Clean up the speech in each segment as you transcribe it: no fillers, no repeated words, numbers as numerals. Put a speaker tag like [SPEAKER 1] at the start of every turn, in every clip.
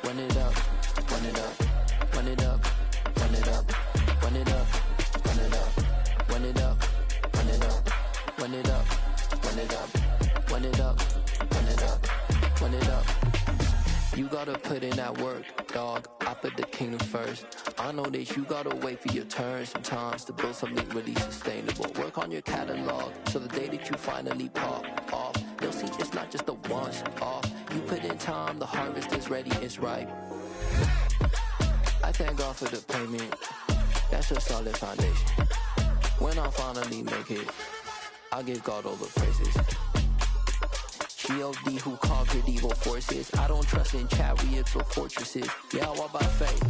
[SPEAKER 1] run it up, run it up, run it up, run it up, run it up, run it up, run it up, run it up, run it up, run it up, run it up, run it up, run it up. You gotta put in that work, dog. I put the kingdom first. I know that you gotta wait for your turn sometimes to build something really sustainable. Work on your catalog, so the day that you finally pop off, you'll see it's not just a once off. You put in time, the harvest is ready, it's ripe. I thank God for the payment, that's a solid foundation. When I finally make it, I'll give God all the praises. G.O.D. who conquered evil forces. I don't trust in chariots or fortresses. Yeah, I walk by faith.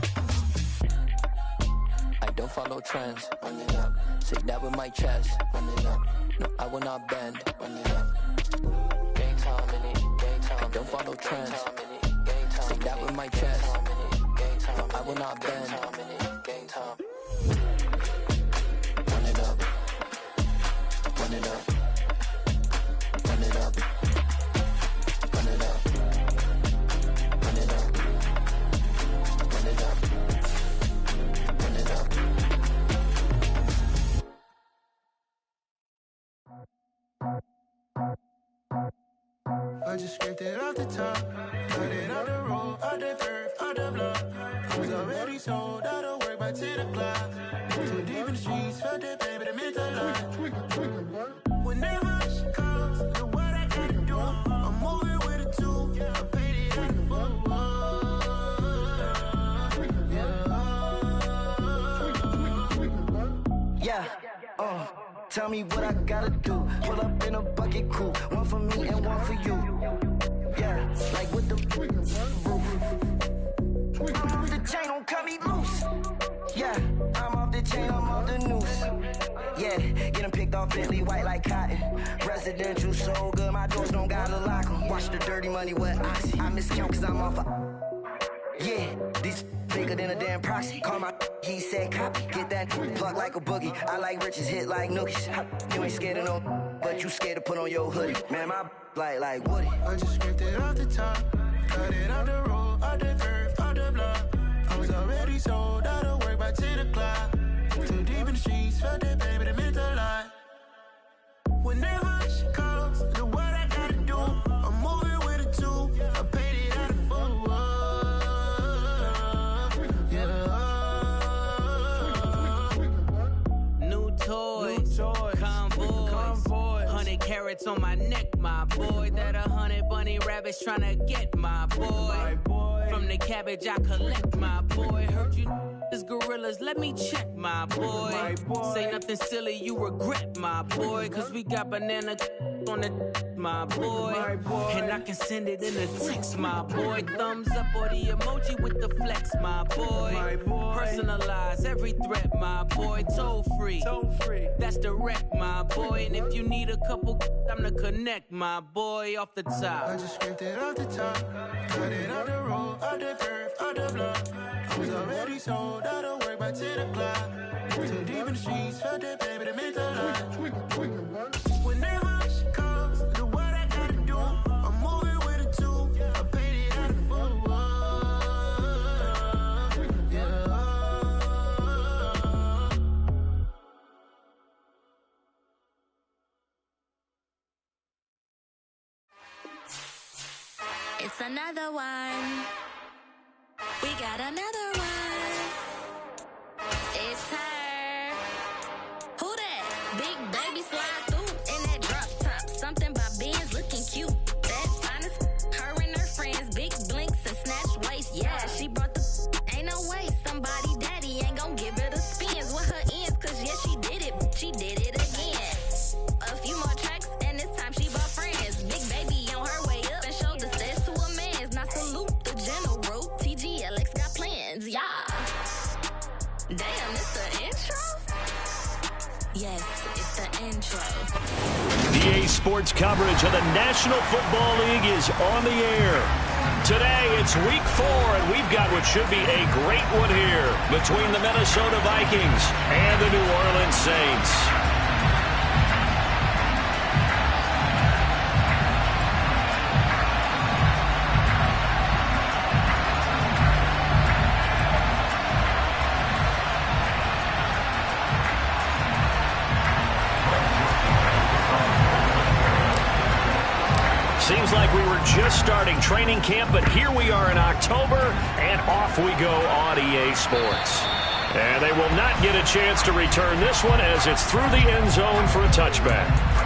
[SPEAKER 1] I don't follow trends. Run it up. Say that with my chest. Run it up. No, I will not bend. Run it up. Game time in it. Game time. I don't follow trends. Say that with my chest. No, I will not bend. Game time. Run it up. Run it up. Run it up. Run it up. Run it up. Run it up. Run it up.
[SPEAKER 2] I just scraped it off the top, cut it out the road, out the curve, out the block. I was already sold out of work by 10 o'clock. Too deep in the streets, felt that baby, that meant a lot. Whenever she calls, know what I gotta do. I'm moving with a two, I paid it out the full.
[SPEAKER 3] Yeah, tell me what I gotta do. Pull up in a bucket crew, one for me and one for you. Yeah, like with the roof. I'm off the chain, don't cut me loose. Yeah, I'm off the chain, I'm off the noose. Yeah, get them picked off Bentley, white like cotton. Residential, so good, my doors don't gotta lock them. Watch the dirty money with Oxy. I miscount cause I'm off a... Yeah, these bigger than a damn proxy. Call my he said copy. Get that plug like a boogie. I like riches, hit like nookies. You ain't scared of no, but you scared to put on your hoodie. Man, my like Woody.
[SPEAKER 2] I just scraped it off the top, cut it out the road, out the curve, out the block. I was already sold out of work by 10 o'clock. Too deep in the streets, felt that baby, that meant a lot. Whenever she calls, know what I gotta do. I'm moving with a two, I paid it out of full.
[SPEAKER 4] New toys, convoys, 100 carats on my neck, my boy. That 100 bunny rabbits tryna get my boy. From the cabbage I collect, my boy. Heard you is gorillas, let me check, my boy. Say nothing silly, you regret, my boy. Cause we got banana on the my boy. And I can send it in a text, my boy. Thumbs up or the emoji with the flex, my boy. Personalize every threat, my boy. Toll free, that's direct, my boy. And if you need a couple, I'm to connect, my boy. Off the top,
[SPEAKER 2] I just scraped it off the top, cut it out the road, out the curve, out the block. I was already sold out of work by 10 o'clock. Too deep in the streets, felt that baby, that meant a lot. Whenever she calls, know what I gotta do. I'm moving with a two, I paid it out of full.
[SPEAKER 5] It's another one. We got another one. It's her. Who that? Big baby slide through in that drop top. Something by Benz looking cute. That's honest. Her and her friends, big blinks and snatch waist. Yeah, she brought the ain't no way. Somebody daddy ain't gon' give her the spins with her ends. Cause yeah, she did it. She did it again. A few more tracks and this time she brought friends. Big baby on her way up and showed the stairs to a man's. Now salute the general. TGLX got plans, yeah. Damn, it's the intro? Yes, it's the intro.
[SPEAKER 6] EA Sports coverage of the National Football League is on the air. Today, it's week 4, and we've got what should be a great one here between the Minnesota Vikings and the New Orleans Saints. seems like we were just starting training camp, but here we are in October, and off we go on EA Sports. And they will not get a chance to return this one as it's through the end zone for a touchback.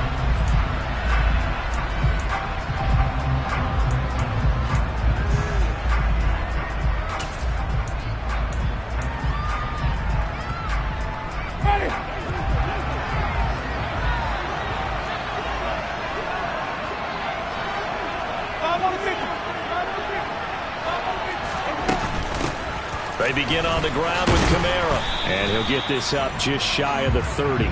[SPEAKER 6] They begin on the ground with Kamara, and he'll get this up just shy of the 30.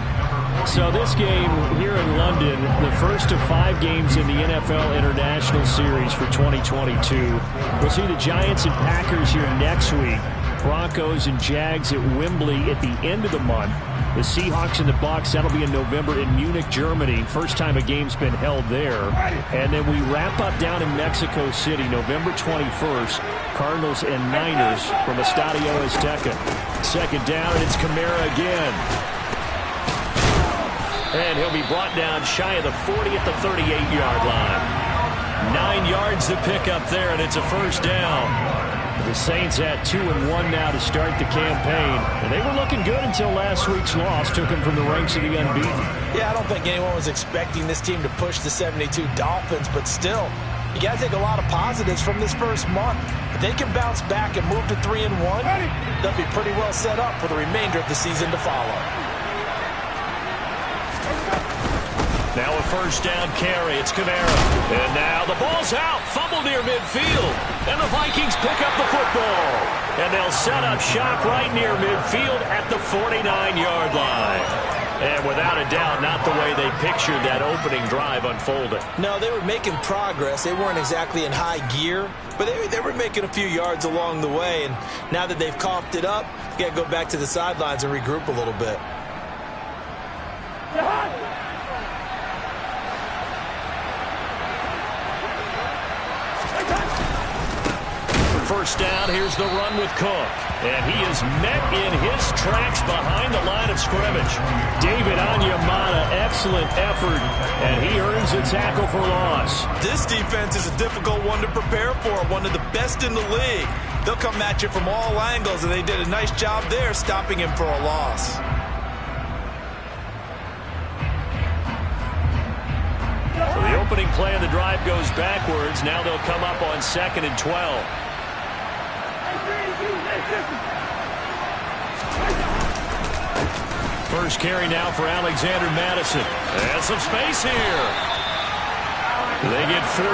[SPEAKER 6] So this game here in London, the first of 5 games in the NFL International Series for 2022. We'll see the Giants and Packers here next week. Broncos and Jags at Wembley at the end of the month. The Seahawks and the Bucs, that'll be in November in Munich, Germany. First time a game's been held there. And then we wrap up down in Mexico City, November 21st. Cardinals and Niners from Estadio Azteca. Second down, and it's Kamara again. And he'll be brought down shy of the 40 at the 38-yard line. 9 yards to pick up there, and it's a first down. The Saints at 2-1 now to start the campaign. And they were looking good until last week's loss took them from the ranks of the unbeaten.
[SPEAKER 7] Yeah, I don't think anyone was expecting this team to push the 72 Dolphins, but still, you got to take a lot of positives from this first month. If they can bounce back and move to 3-1, they'll be pretty well set up for the remainder of the season to follow.
[SPEAKER 6] Now a first down carry. It's Kamara. And now the ball's out. Fumble near midfield. And the Vikings pick up the football. And they'll set up shop right near midfield at the 49-yard line. And without a doubt, not the way they pictured that opening drive unfolding.
[SPEAKER 7] No, they were making progress. They weren't exactly in high gear, but they were making a few yards along the way. And now that they've coughed it up, you got to go back to the sidelines and regroup a little bit.
[SPEAKER 6] First down, here's the run with Cook. And he is met in his tracks behind the line of scrimmage. David Onyemata, excellent effort, and he earns a tackle for loss.
[SPEAKER 7] This defense is a difficult one to prepare for, one of the best in the league. They'll come at you from all angles, and they did a nice job there stopping him for a loss.
[SPEAKER 6] So the opening play of the drive goes backwards. Now they'll come up on 2nd and 12. First carry now for Alexander Madison. And some space here. They get 14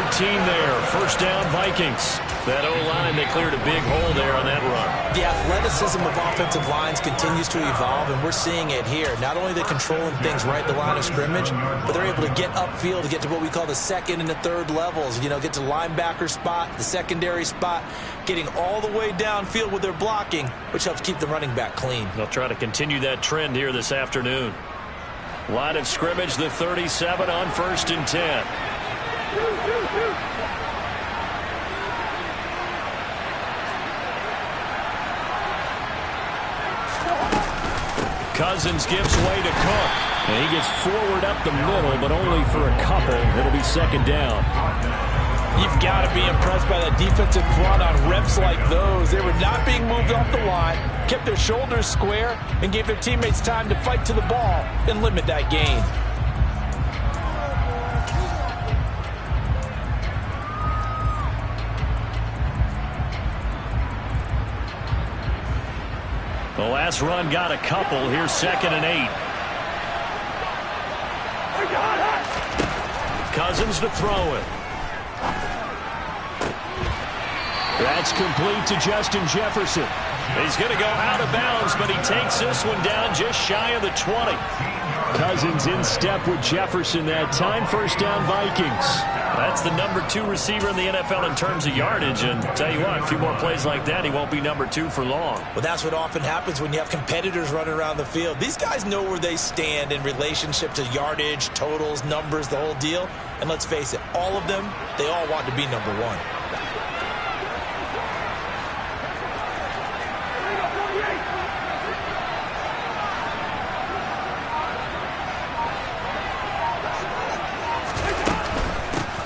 [SPEAKER 6] there. First down, Vikings. That O-line, they cleared a big hole there on that run.
[SPEAKER 7] The athleticism of offensive lines continues to evolve, and we're seeing it here. Not only are they controlling things right at the line of scrimmage, but they're able to get upfield to get to what we call the second and the third levels. You know, get to the linebacker spot, the secondary spot, getting all the way downfield with their blocking, which helps keep the running back clean.
[SPEAKER 6] They'll try to continue that trend here this afternoon. Line of scrimmage, the 37 on 1st and 10. Cousins gives way to Cook. And he gets forward up the middle, but only for a couple. It'll be second down.
[SPEAKER 7] You've got to be impressed by that defensive front on reps like those. They were not being moved off the line, kept their shoulders square, and gave their teammates time to fight to the ball and limit that gain.
[SPEAKER 6] The last run got a couple. Here's 2nd and 8. Cousins to throw it. That's complete to Justin Jefferson. He's going to go out of bounds, but he takes this one down just shy of the 20. Cousins in step with Jefferson that time. First down, Vikings. That's the number 2 receiver in the NFL in terms of yardage. And tell you what, a few more plays like that, he won't be number 2 for long.
[SPEAKER 7] Well, that's what often happens when you have competitors running around the field. These guys know where they stand in relationship to yardage, totals, numbers, the whole deal. And let's face it, all of them, they all want to be number 1.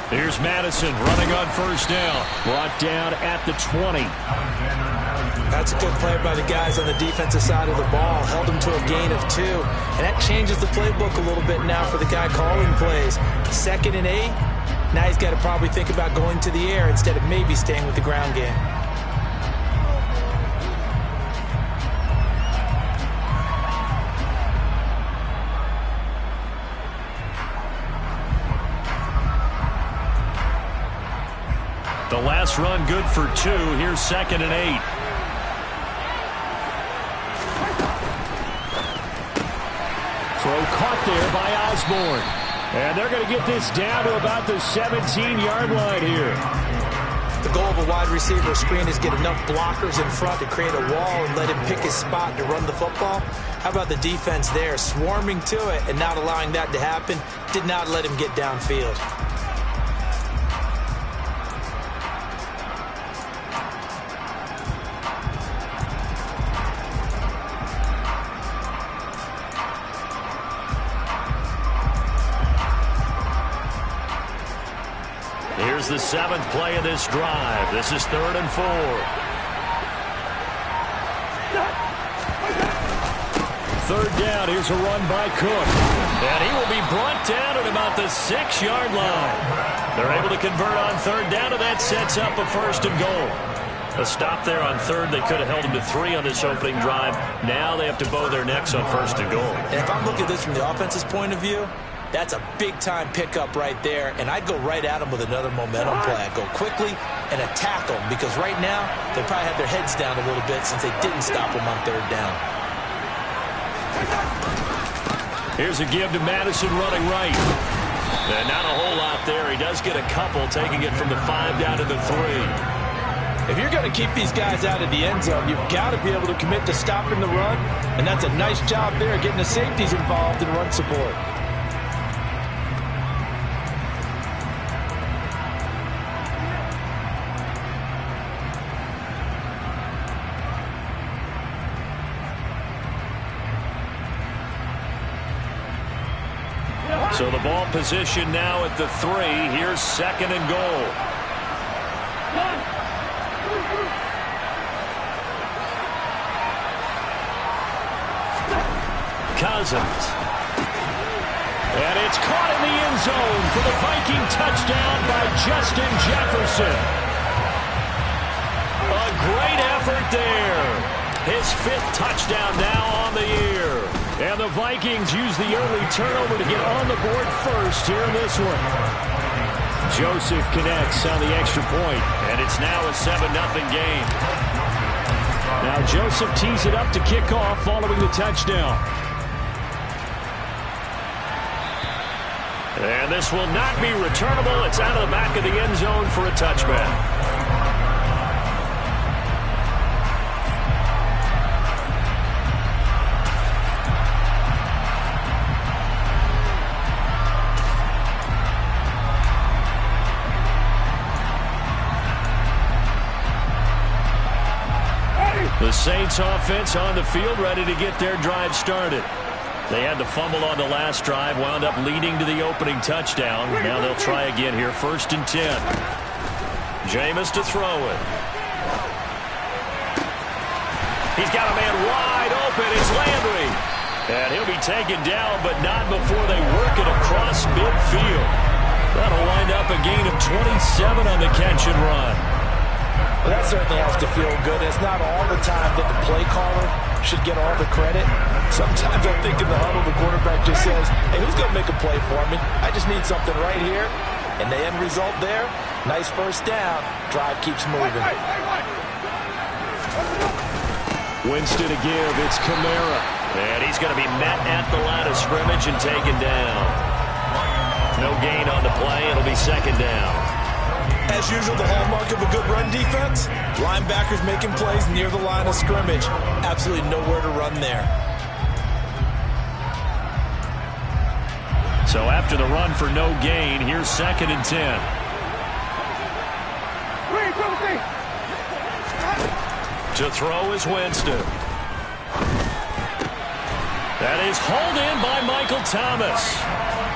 [SPEAKER 7] Here's
[SPEAKER 6] Here's Madison running on first down. Brought down at the 20.
[SPEAKER 7] That's a good play by the guys on the defensive side of the ball. Held them to a gain of 2. And that changes the playbook a little bit now for the guy calling plays. 2nd and 8. Now he's got to probably think about going to the air instead of maybe staying with the ground game.
[SPEAKER 6] The last run good for 2. Here's 2nd and 8. Throw caught there by Osborne. And they're going to get this down to about the 17-yard line here.
[SPEAKER 7] The goal of a wide receiver screen is get enough blockers in front to create a wall and let him pick his spot to run the football. How about the defense there, swarming to it and not allowing that to happen? Did not let him get downfield.
[SPEAKER 6] Here's the 7th play of this drive. This is 3rd and 4. Third down. Here's a run by Cook. And he will be brought down at about the 6-yard line. They're able to convert on 3rd down, and that sets up a 1st and goal. A stop there on 3rd. They could have held him to 3 on this opening drive. Now they have to bow their necks on 1st and goal.
[SPEAKER 7] And if I'm looking at this from the offense's point of view, that's a big-time pickup right there, and I'd go right at him with another momentum play. I'd go quickly and attack them, because right now they probably have their heads down a little bit since they didn't stop them on 3rd down.
[SPEAKER 6] Here's a give to Madison running right. And not a whole lot there. He does get a couple, taking it from the 5 down to the 3.
[SPEAKER 7] If you're going to keep these guys out of the end zone, you've got to be able to commit to stopping the run, and that's a nice job there, getting the safeties involved in run support.
[SPEAKER 6] So the ball position now at the 3. Here's 2nd and goal. Cousins. And it's caught in the end zone for the Viking touchdown by Justin Jefferson. A great effort there. His 5th touchdown now on the year. And the Vikings use the early turnover to get on the board first here in this one. Joseph connects on the extra point, and it's now a 7-0 game. Now Joseph tees it up to kick off following the touchdown. And this will not be returnable. It's out of the back of the end zone for a touchback. The Saints offense on the field, ready to get their drive started. They had the fumble on the last drive, wound up leading to the opening touchdown. Now they'll try again here, 1st and 10. Jameis to throw it. He's got a man wide open. It's Landry. And he'll be taken down, but not before they work it across midfield. That'll wind up a gain of 27 on the catch and run.
[SPEAKER 7] Well, that certainly has to feel good. It's not all the time that the play caller should get all the credit. Sometimes I think in the huddle, the quarterback just says, hey, who's going to make a play for me? I just need something right here. And the end result there, nice 1st down. Drive keeps moving.
[SPEAKER 6] Winston to give. It's Kamara. And he's going to be met at the line of scrimmage and taken down. No gain on the play. It'll be 2nd down.
[SPEAKER 7] As usual, the hallmark of a good run defense, linebackers making plays near the line of scrimmage. Absolutely nowhere to run there.
[SPEAKER 6] So after the run for no gain, here's 2nd and 10. To throw is Winston. That is hauled in by Michael Thomas.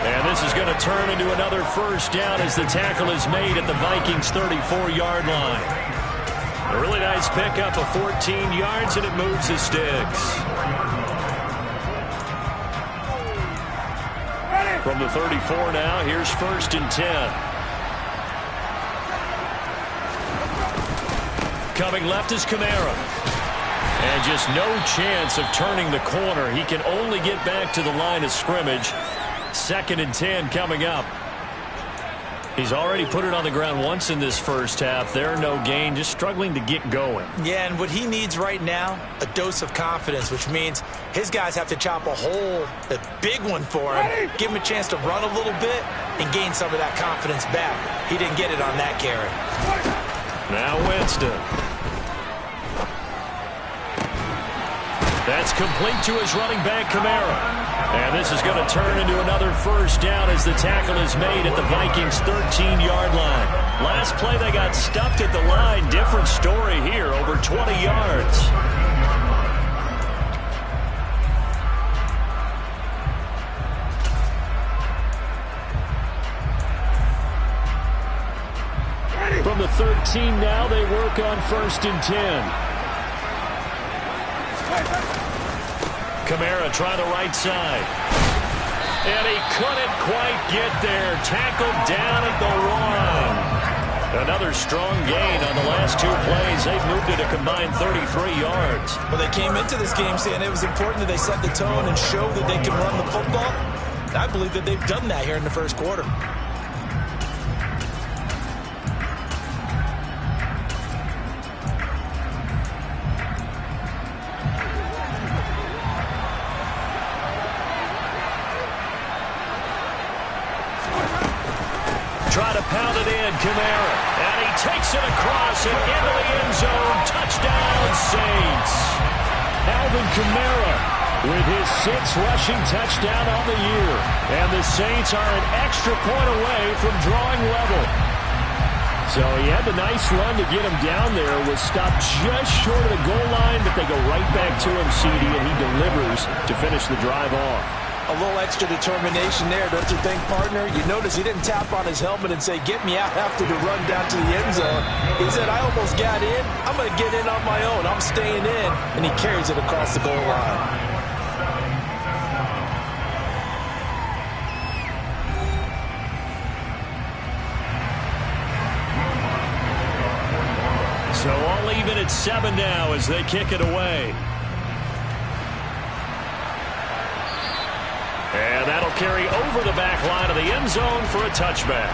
[SPEAKER 6] And this is going to turn into another first down as the tackle is made at the Vikings' 34-yard line. A really nice pickup of 14 yards, and it moves the sticks. From the 34 now, here's 1st and 10. Coming left is Kamara. And just no chance of turning the corner. He can only get back to the line of scrimmage. 2nd and 10 coming up. He's already put it on the ground once in this first half. There, no gain, just struggling to get going.
[SPEAKER 7] Yeah, and what he needs right now, a dose of confidence, which means his guys have to chop a hole, a big one for him, give him a chance to run a little bit and gain some of that confidence back. He didn't get it on that carry.
[SPEAKER 6] Now Winston. That's complete to his running back, Kamara. And this is going to turn into another first down as the tackle is made at the Vikings' 13-yard line. Last play, they got stuffed at the line. Different story here, over 20 yards. From the 13 now, they work on 1st and 10. Kamara try the right side. And he couldn't quite get there. Tackled down at the 1. Another strong gain on the last 2 plays. They've moved it a combined 33 yards.
[SPEAKER 7] Well, they came into this game saying it was important that they set the tone and show that they can run the football. I believe that they've done that here in the first quarter.
[SPEAKER 6] Try to pound it in, Kamara. And he takes it across and into the end zone. Touchdown, Saints. Alvin Kamara with his 6th rushing touchdown on the year. And the Saints are an extra point away from drawing level. So he had the nice run to get him down there. Was stopped just short of the goal line, but they go right back to him, CD, and he delivers to finish the drive off.
[SPEAKER 7] A little extra determination there, don't you think, partner? You notice he didn't tap on his helmet and say, get me out after the run down to the end zone. He said, I almost got in. I'm going to get in on my own. I'm staying in. And he carries it across the goal line.
[SPEAKER 6] So all even at 7 now as they kick it away. And that'll carry over the back line of the end zone for a touchback.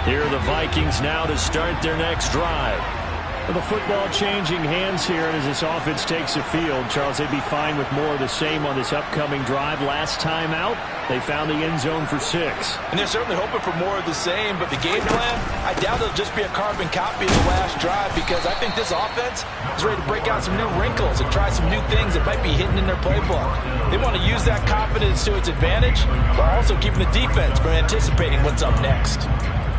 [SPEAKER 6] Here are the Vikings now to start their next drive. The football changing hands here as this offense takes the field. Charles, they'd be fine with more of the same on this upcoming drive. Last time out, they found the end zone for 6.
[SPEAKER 7] And they're certainly hoping for more of the same, but the game plan, I doubt it'll just be a carbon copy of the last drive because I think this offense is ready to break out some new wrinkles and try some new things that might be hidden in their playbook. They want to use that confidence to its advantage while also keeping the defense from anticipating what's up next.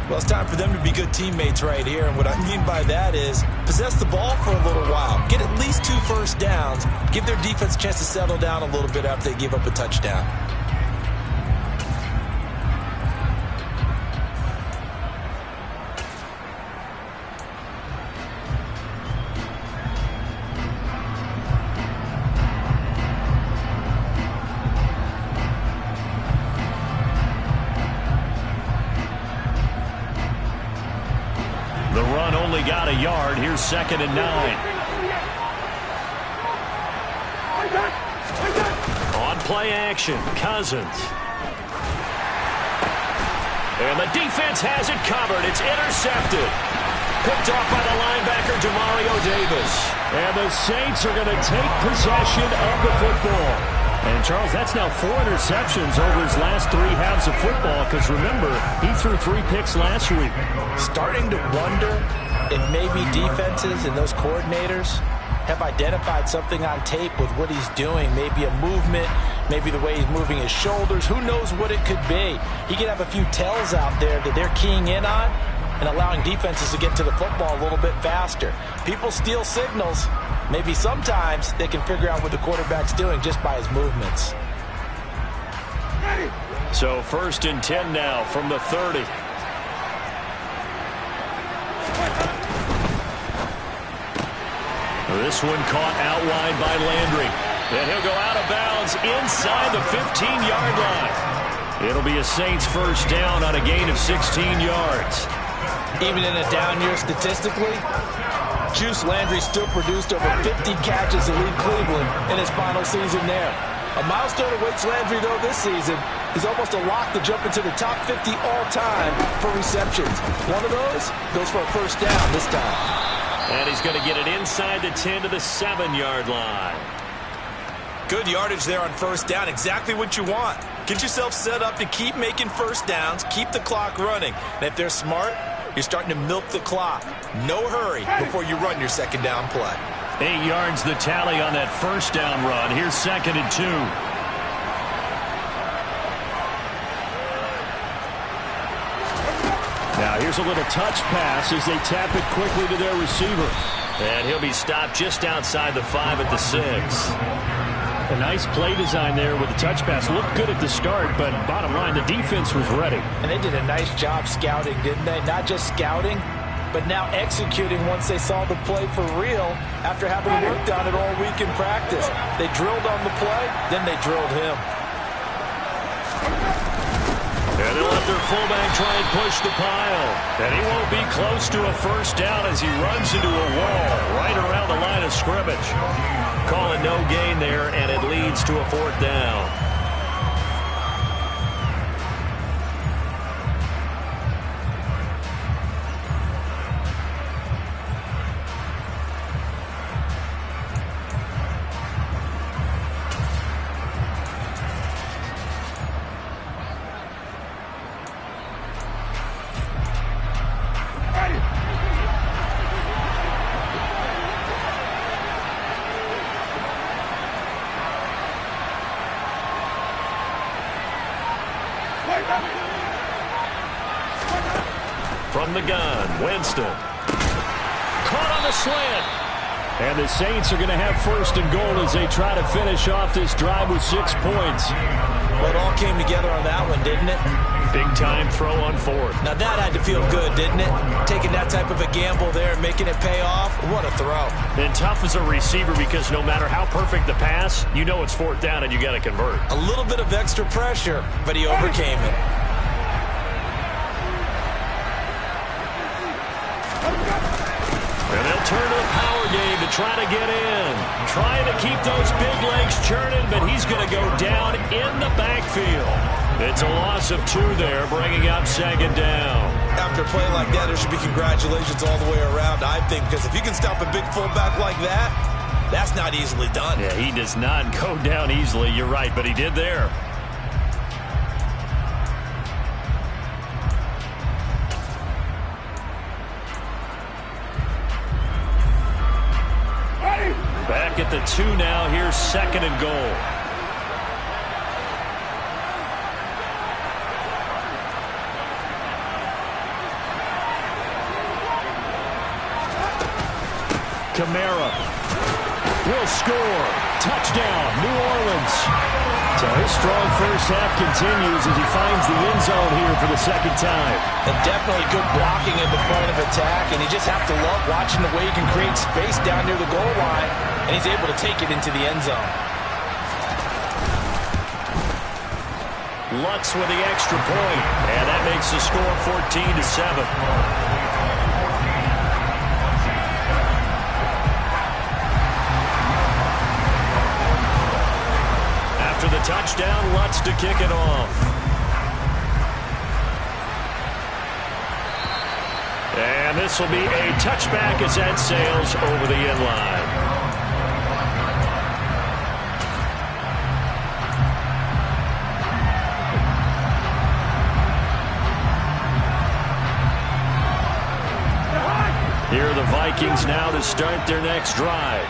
[SPEAKER 7] Well, it's time for them to be good teammates right here, and what I mean by that is possess the ball for a little while, get at least 2 first downs, give their defense a chance to settle down a little bit after they give up a touchdown.
[SPEAKER 6] The run only got a yard. Here's 2nd and 9. On play action, Cousins. And the defense has it covered. It's intercepted. Picked off by the linebacker, Demario Davis. And the Saints are going to take possession of the football. And, Charles, that's now 4 interceptions over his last 3 halves of football because, remember, he threw 3 picks last week.
[SPEAKER 7] Starting to wonder if maybe defenses and those coordinators have identified something on tape with what he's doing, maybe a movement, maybe the way he's moving his shoulders. Who knows what it could be? He could have a few tells out there that they're keying in on and allowing defenses to get to the football a little bit faster. People steal signals. Maybe sometimes they can figure out what the quarterback's doing just by his movements.
[SPEAKER 6] So 1st and 10 now from the 30. This one caught out wide by Landry. And he'll go out of bounds inside the 15-yard line. It'll be a Saints first down on a gain of 16 yards.
[SPEAKER 7] Even in a down year statistically, Juice Landry still produced over 50 catches to lead Cleveland in his final season there. A milestone awaits Landry, though, this season. He's almost a lock to jump into the top 50 all-time for receptions. One of those goes for a first down this time.
[SPEAKER 6] And he's going to get it inside the 10 to the 7-yard line.
[SPEAKER 7] Good yardage there on first down. Exactly what you want. Get yourself set up to keep making first downs, keep the clock running. And if they're smart, you're starting to milk the clock. No hurry before you run your second down play.
[SPEAKER 6] 8 yards the tally on that first down run. Here's 2nd and 2. Now here's a little touch pass as they tap it quickly to their receiver. And he'll be stopped just outside the 5 at the 6. A nice play design there with the touch pass. Looked good at the start, but bottom line, the defense was ready.
[SPEAKER 7] And they did a nice job scouting, didn't they? Not just scouting, but now executing once they saw the play for real after having worked on it all week in practice. They drilled on the play, then they drilled him.
[SPEAKER 6] And they'll let their fullback try and push the pile. And he won't be close to a first down as he runs into a wall right around the line of scrimmage. Call it no gain there, and it leads to a 4th down. From the gun, Winston. Caught on the slant. And the Saints are going to have 1st and goal as they try to finish off this drive with 6 points.
[SPEAKER 7] Well, it all came together on that one, didn't it?
[SPEAKER 6] Big time throw on 4th.
[SPEAKER 7] Now that had to feel good, didn't it? Taking that type of a gamble there, making it pay off. What a throw.
[SPEAKER 6] And tough as a receiver because no matter how perfect the pass, you know it's 4th down and you got to convert.
[SPEAKER 7] A little bit of extra pressure, but he overcame it.
[SPEAKER 6] And they'll turn to a power game to try to get in. Trying to keep those big legs churning, but he's going to go down in the backfield. It's a loss of 2 there, bringing up 2nd down.
[SPEAKER 7] After a play like that, there should be congratulations all the way around, I think, because if you can stop a big fullback like that, that's not easily done.
[SPEAKER 6] Yeah, he does not go down easily. You're right, but he did there. Back at the 2 now. Here's 2nd and goal. Kamara will score. Touchdown, New Orleans. So his strong first half continues as he finds the end zone here for the 2nd time.
[SPEAKER 7] And definitely good blocking at the point of attack, and you just have to love watching the way he can create space down near the goal line, and he's able to take it into the end zone.
[SPEAKER 6] Lutz with the extra point, and that makes the score 14-7. After the touchdown, Lutz to kick it off. And this will be a touchback as that sails over the end line. Here are the Vikings now to start their next drive.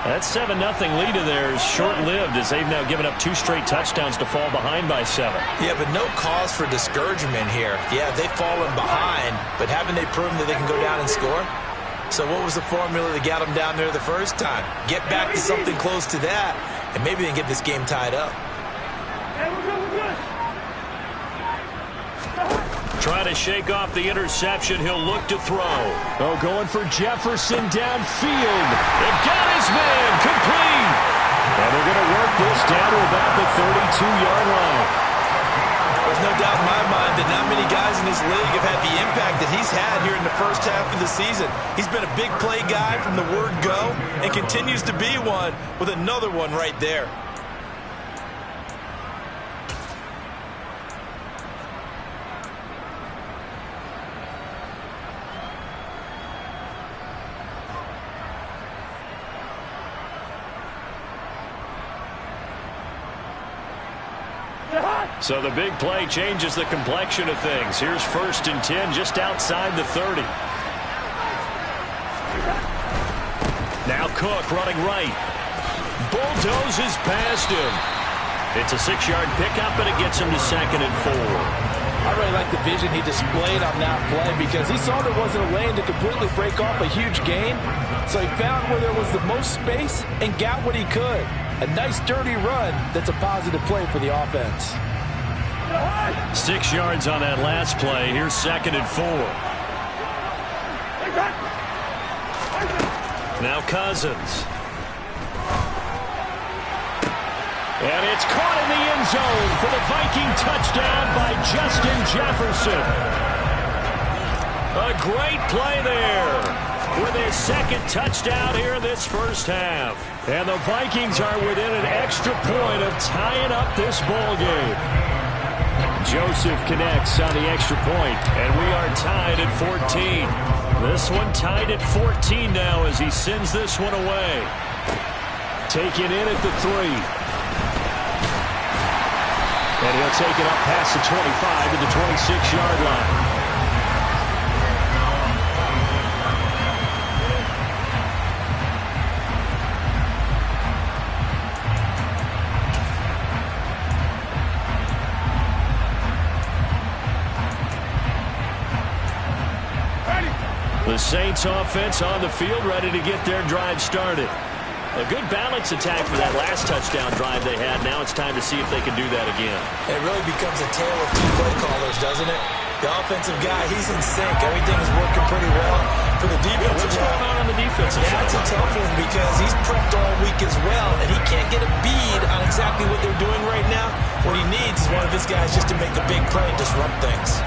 [SPEAKER 6] That 7-0 lead of theirs short-lived as they've now given up 2 straight touchdowns to fall behind by 7.
[SPEAKER 7] Yeah, but no cause for discouragement here. Yeah, they've fallen behind, but haven't they proven that they can go down and score? So what was the formula that got them down there the first time? Get back to something close to that, and maybe they can get this game tied up.
[SPEAKER 6] Trying to shake off the interception. He'll look to throw. Oh, going for Jefferson downfield. It got his man complete. And they're going to work this down to about the 32-yard line.
[SPEAKER 7] There's no doubt in my mind that not many guys in this league have had the impact that he's had here in the first half of the season. He's been a big play guy from the word go and continues to be one with another one right there.
[SPEAKER 6] So the big play changes the complexion of things. Here's 1st and 10 just outside the 30. Now Cook running right. Bulldozes past him. It's a 6-yard pickup, and it gets him to 2nd and 4.
[SPEAKER 8] I really like the vision he displayed on that play because he saw there wasn't a lane to completely break off a huge gain. So he found where there was the most space and got what he could. A nice dirty run that's a positive play for the offense.
[SPEAKER 6] 6 yards on that last play. Here's 2nd and 4. Now Cousins. And it's caught in the end zone for the Viking touchdown by Justin Jefferson. A great play there with his 2nd touchdown here in this first half. And the Vikings are within an extra point of tying up this ball game. Joseph connects on the extra point, and we are tied at 14. This one tied at 14 now as he sends this one away. Taken in at the 3. And he'll take it up past the 25 to the 26-yard line. The Saints offense on the field, ready to get their drive started. A good balance attack for that last touchdown drive they had. Now it's time to see if they can do that again.
[SPEAKER 7] It really becomes a tale of 2 play callers, doesn't it? The offensive guy, he's in sync. Everything is working pretty well. For the defensive
[SPEAKER 6] What's going on the defensive side?
[SPEAKER 7] That's a tough one because he's prepped all week as well, and he can't get a bead on exactly what they're doing right now. What he needs is one of his guys just to make a big play and disrupt things.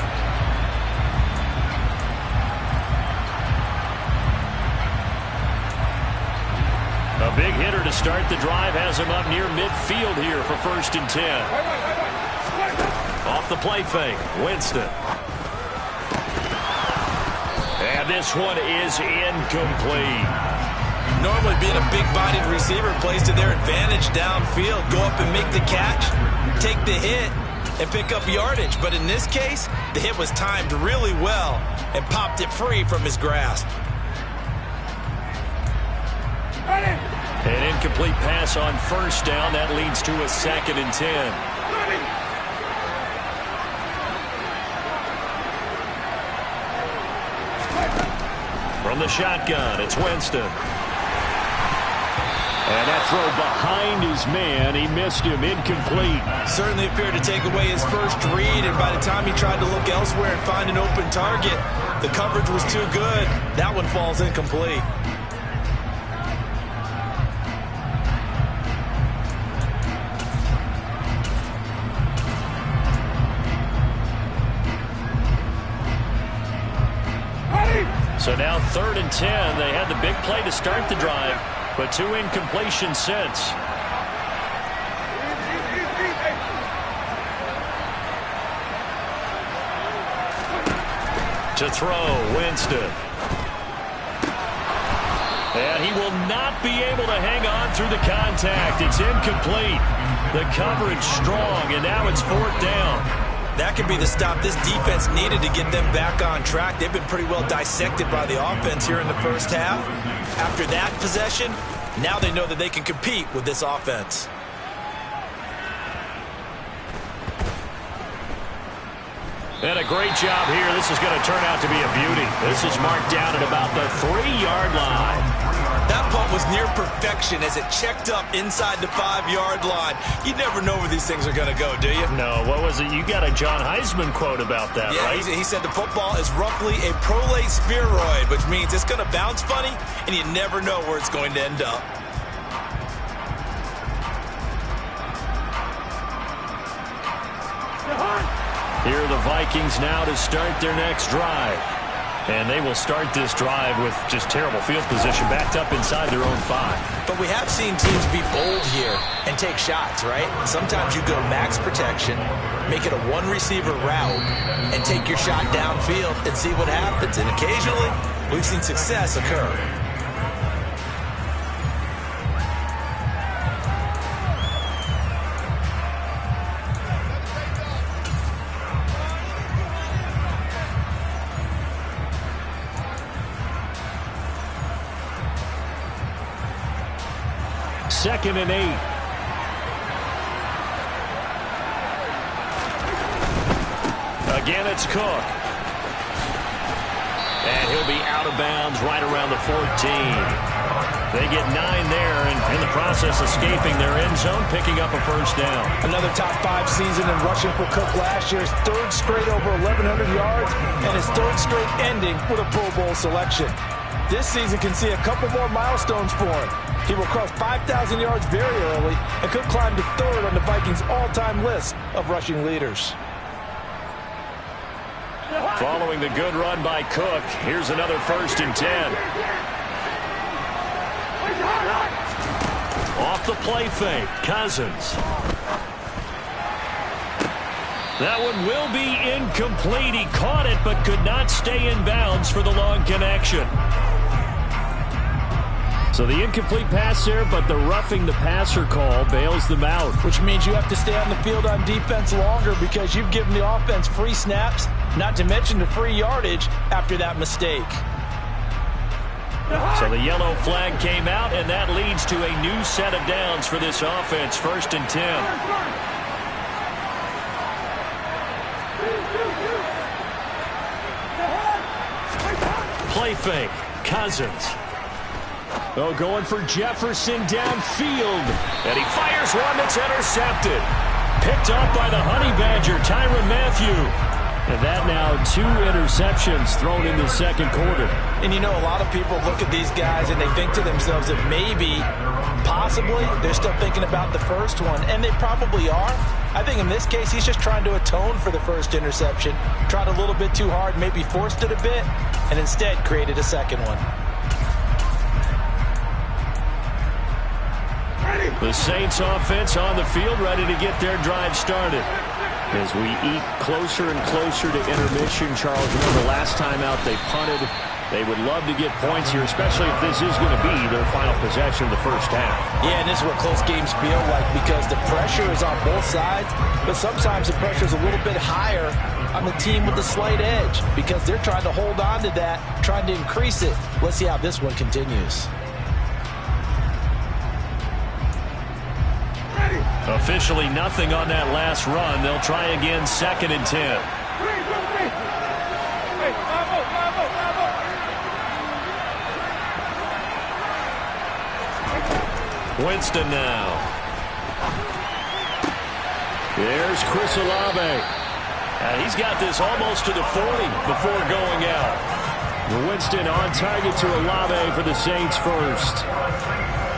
[SPEAKER 6] A big hitter to start the drive has him up near midfield here for 1st and 10. Off the play fake, Winston. And this one is incomplete.
[SPEAKER 7] Normally being a big-bodied receiver plays to their advantage downfield. Go up and make the catch, take the hit, and pick up yardage. But in this case, the hit was timed really well and popped it free from his grasp.
[SPEAKER 6] An incomplete pass on 1st down. That leads to a 2nd and 10. From the shotgun, it's Winston. And that throw behind his man. He missed him. Incomplete.
[SPEAKER 7] Certainly appeared to take away his first read, and by the time he tried to look elsewhere and find an open target, the coverage was too good. That one falls incomplete.
[SPEAKER 6] So now 3rd and 10. They had the big play to start the drive, but 2 incompletions since. To throw, Winston. And he will not be able to hang on through the contact. It's incomplete. The coverage strong, and now it's 4th down.
[SPEAKER 7] That could be the stop this defense needed to get them back on track. They've been pretty well dissected by the offense here in the first half. After that possession, Now they know that they can compete with this offense.
[SPEAKER 6] And a great job here. This is going to turn out to be a beauty. This is marked down at about the 3-yard line.
[SPEAKER 7] That punt was near perfection as it checked up inside the 5-yard line. You never know where these things are going to go, do you?
[SPEAKER 6] No, what was it? You got a John Heisman quote about that, right?
[SPEAKER 7] Yeah, he said the football is roughly a prolate spheroid, which means it's going to bounce funny, and you never know where it's going to end up.
[SPEAKER 6] Here are the Vikings now to start their next drive. And they will start this drive with just terrible field position, backed up inside their own 5.
[SPEAKER 7] But we have seen teams be bold here and take shots, right? Sometimes you go max protection, make it a one-receiver route, and take your shot downfield and see what happens. And occasionally, we've seen success occur.
[SPEAKER 6] Second and 8. Again, it's Cook. And he'll be out of bounds right around the 14. They get 9 there, and in the process escaping their end zone, picking up a first down.
[SPEAKER 8] Another top 5 season in rushing for Cook last year. His 3rd straight over 1,100 yards, and his 3rd straight ending with a Pro Bowl selection. This season can see a couple more milestones for him. He will cross 5,000 yards very early and could climb to 3rd on the Vikings' all-time list of rushing leaders.
[SPEAKER 6] Following the good run by Cook, here's another 1st and 10. Off the play fake, Cousins. That one will be incomplete. He caught it but could not stay in bounds for the long connection. So the incomplete pass there, but the roughing the passer call bails them out.
[SPEAKER 8] Which means you have to stay on the field on defense longer because you've given the offense free snaps, not to mention the free yardage after that mistake.
[SPEAKER 6] So the yellow flag came out, and that leads to a new set of downs for this offense. 1st and 10. Play fake, Cousins. Oh, going for Jefferson downfield. And he fires one that's intercepted. Picked up by the Honey Badger, Tyrann Mathieu. And that now 2 interceptions thrown in the 2nd quarter.
[SPEAKER 7] And you know, a lot of people look at these guys and they think to themselves that maybe, possibly, they're still thinking about the first one. And they probably are. I think in this case, he's just trying to atone for the first interception. Tried a little bit too hard, maybe forced it a bit, and instead created a second one.
[SPEAKER 6] The Saints offense on the field, ready to get their drive started. As we eat closer and closer to intermission, Charles, remember last time out they punted. They would love to get points here, especially if this is going to be their final possession of the first half.
[SPEAKER 7] Yeah, and this is what close games feel like because the pressure is on both sides, but sometimes the pressure is a little bit higher on the team with the slight edge because they're trying to hold on to that, trying to increase it. Let's see how this one continues.
[SPEAKER 6] Officially nothing on that last run. They'll try again, 2nd and 10. Winston now. There's Chris Olave. And he's got this almost to the 40 before going out. Winston on target to Olave for the Saints first.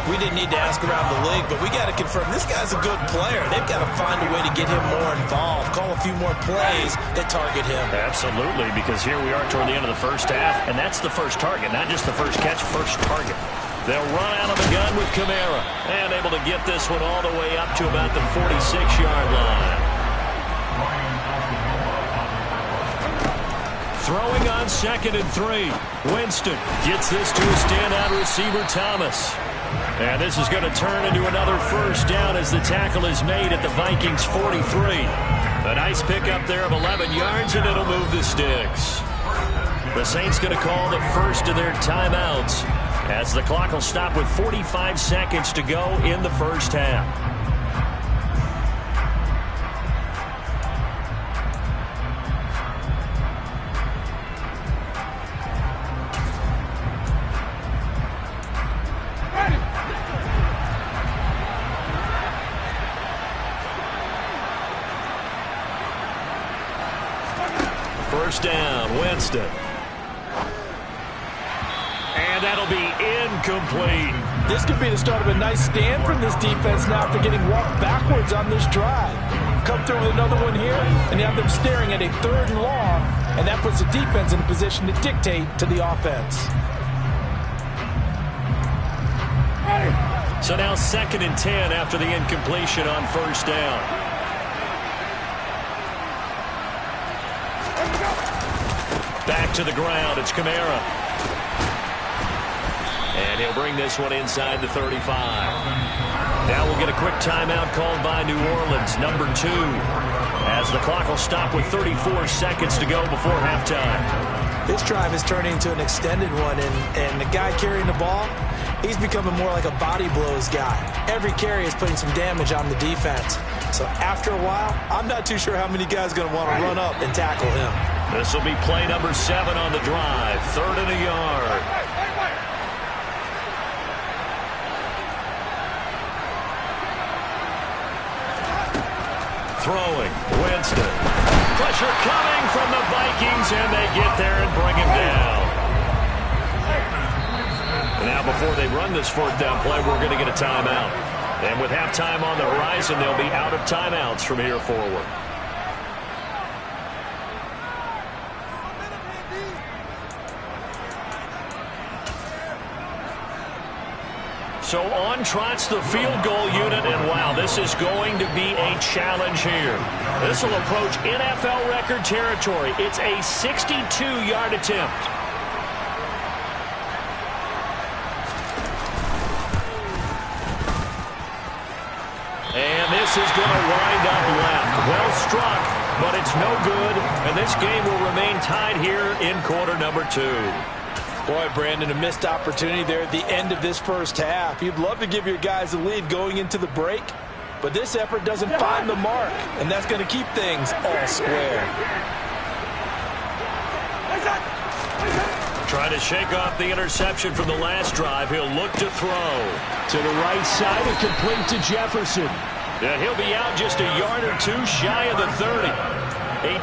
[SPEAKER 7] We didn't need to ask around the league, but we got to confirm this guy's a good player. They've got to find a way to get him more involved, call a few more plays that target him.
[SPEAKER 6] Absolutely, because here we are toward the end of the first half, and that's the first target, not just the first catch, first target. They'll run out of the gun with Kamara, and able to get this one all the way up to about the 46-yard line. Throwing on 2nd and 3. Winston gets this to a standout receiver, Thomas. And this is going to turn into another first down as the tackle is made at the Vikings 43. A nice pickup there of 11 yards, and it'll move the sticks. The Saints going to call the first of their timeouts. as the clock will stop with 45 seconds to go in the first half. First down, Winston. And that'll be incomplete.
[SPEAKER 8] This could be the start of a nice stand from this defense now after getting walked backwards on this drive. Come through with another one here, and you have them staring at a 3rd and long, and that puts the defense in a position to dictate to the offense.
[SPEAKER 6] So now 2nd and 10 after the incompletion on first down. Back to the ground, it's Kamara. And he'll bring this one inside the 35. Now we'll get a quick timeout called by New Orleans, number 2, as the clock will stop with 34 seconds to go before halftime.
[SPEAKER 7] This drive is turning into an extended one, and the guy carrying the ball, he's becoming more like a body blows guy. Every carry is putting some damage on the defense. So after a while, I'm not too sure how many guys are going to want to run up and tackle him.
[SPEAKER 6] This will be play number 7 on the drive, 3rd and a yard. Throwing, Winston. Pressure coming from the Vikings, and they get there and bring him down. Now, before they run this 4th down play, we're going to get a timeout. And with halftime on the horizon, they'll be out of timeouts from here forward. So on trots the field goal unit, and wow, this is going to be a challenge here. This will approach NFL record territory. It's a 62-yard attempt. And this is going to wind up left. Well struck, but it's no good, and this game will remain tied here in quarter number 2.
[SPEAKER 8] Boy, Brandon, a missed opportunity there at the end of this first half. You'd love to give your guys a lead going into the break, but this effort doesn't find the mark, and that's going to keep things all square.
[SPEAKER 6] Trying to shake off the interception from the last drive. He'll look to throw.
[SPEAKER 9] To the right side and complete to Jefferson.
[SPEAKER 6] And he'll be out just a yard or 2 shy of the 30.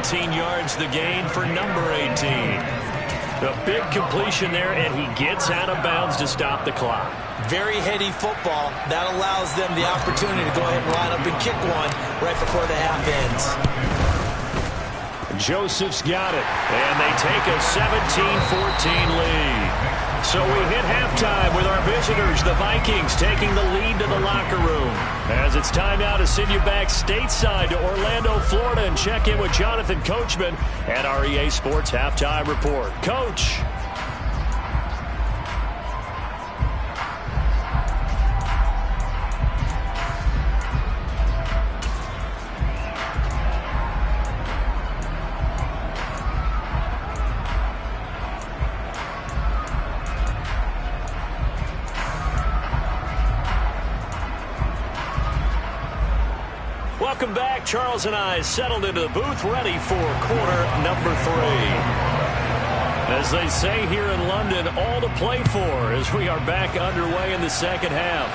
[SPEAKER 6] 18 yards the gain for number 18. A big completion there, and he gets out of bounds to stop the clock.
[SPEAKER 7] Very heady football. That allows them the opportunity to go ahead and line up and kick one right before the half ends.
[SPEAKER 6] Joseph's got it, and they take a 17-14 lead. So we hit halftime with our visitors, the Vikings, taking the lead to the locker room. As it's time now to send you back stateside to Orlando, Florida, and check in with Jonathan Coachman at our EA Sports Halftime Report. Coach. Welcome back. Charles and I settled into the booth, ready for quarter number 3. As they say here in London, all to play for as we are back underway in the second half.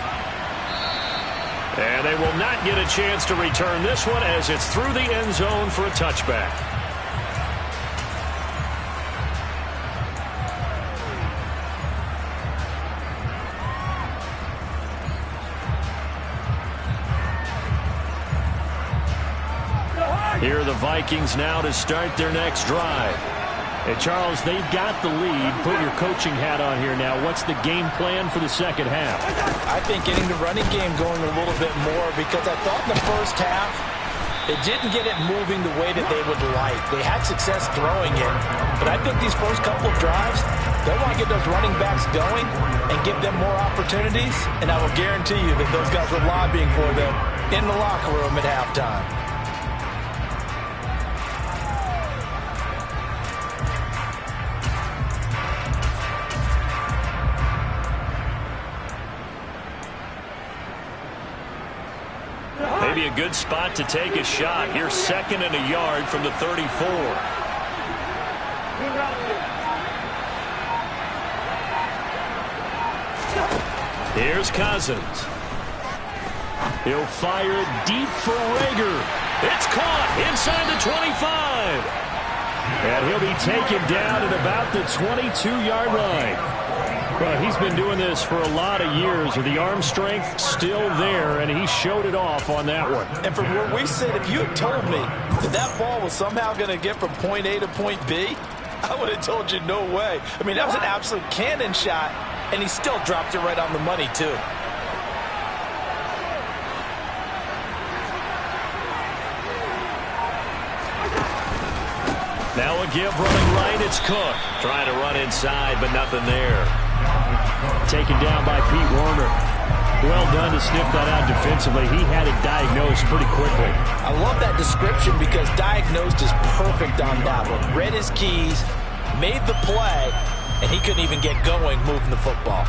[SPEAKER 6] And they will not get a chance to return this one as it's through the end zone for a touchback. Here are the Vikings now to start their next drive.
[SPEAKER 9] Hey, Charles, they've got the lead. Put your coaching hat on here now. What's the game plan for the second half?
[SPEAKER 8] I think getting the running game going a little bit more, because I thought in the first half they didn't get it moving the way that they would like. They had success throwing it, but I think these first couple of drives, they want to get those running backs going and give them more opportunities, and I will guarantee you that those guys were lobbying for them in the locker room at halftime.
[SPEAKER 6] Maybe a good spot to take a shot. Here's 2nd and a yard from the 34. Here's Cousins. He'll fire it deep for Rager. It's caught inside the 25. And he'll be taken down at about the 22-yard line. Well, he's been doing this for a lot of years with the arm strength still there, and he showed it off on that one.
[SPEAKER 8] And from where we sit, if you had told me that that ball was somehow going to get from point A to point B, I would have told you no way. I mean, that was an absolute cannon shot, and he still dropped it right on the money, too.
[SPEAKER 6] Now a give running right, it's Cook. Trying to run inside, but nothing there.
[SPEAKER 9] Taken down by Pete Werner. Well done to sniff that out defensively. He had it diagnosed pretty quickly.
[SPEAKER 8] I love that description because diagnosed is perfect on that one. Read his keys, made the play, and he couldn't even get going moving the football.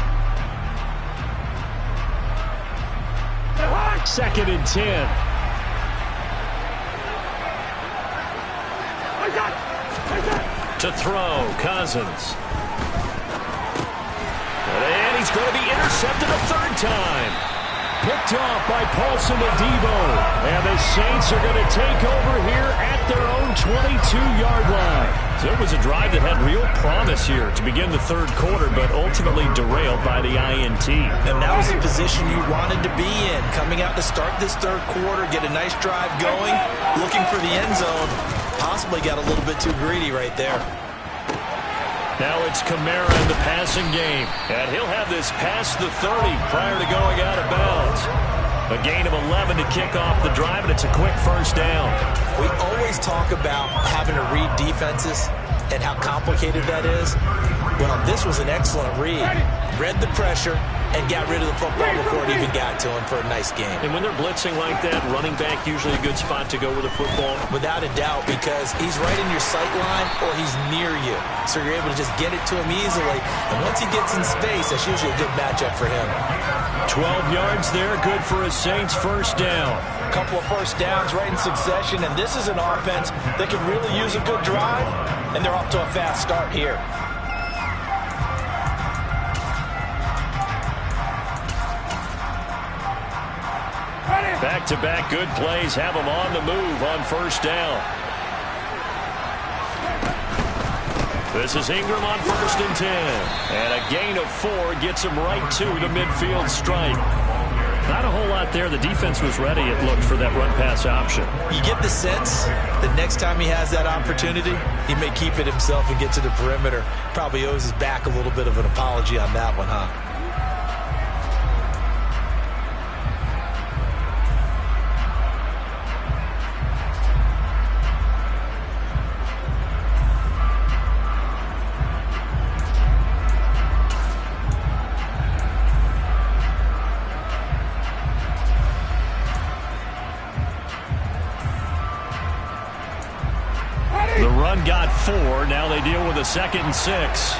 [SPEAKER 9] 2nd and 10.
[SPEAKER 6] To throw, Cousins. And he's going to be intercepted a 3rd time.
[SPEAKER 9] Picked off by Paulson Adebo. And the Saints are going to take over here at their own 22-yard line.
[SPEAKER 6] So it was a drive that had real promise here to begin the 3rd quarter, but ultimately derailed by the INT.
[SPEAKER 8] And that was the position you wanted to be in. Coming out to start this 3rd quarter, get a nice drive going, looking for the end zone. Possibly got a little bit too greedy right there.
[SPEAKER 6] Now it's Kamara in the passing game. And he'll have this past the 30 prior to going out of bounds. A gain of 11 to kick off the drive, and it's a quick 1st down.
[SPEAKER 8] We always talk about having to read defenses and how complicated that is. Well, this was an excellent read. Read the pressure and got rid of the football before it even got to him for a nice game.
[SPEAKER 6] And when they're blitzing like that, running back usually a good spot to go with the football?
[SPEAKER 8] Without a doubt, because he's right in your sight line or he's near you. So you're able to just get it to him easily. And once he gets in space, that's usually a good matchup for him.
[SPEAKER 6] 12 yards there, good for a Saints 1st down.
[SPEAKER 8] A couple of 1st downs right in succession, and this is an offense that can really use a good drive, and they're off to a fast start here.
[SPEAKER 6] Back-to-back good plays have them on the move on 1st down. This is Ingram on 1st and 10. And a gain of 4 gets him right to the midfield stripe. Not a whole lot there. The defense was ready, it looked, for that run-pass option.
[SPEAKER 8] You get the sense that next time he has that opportunity, he may keep it himself and get to the perimeter. Probably owes his back a little bit of an apology on that one, huh?
[SPEAKER 6] The run got 4. Now they deal with a 2nd and 6.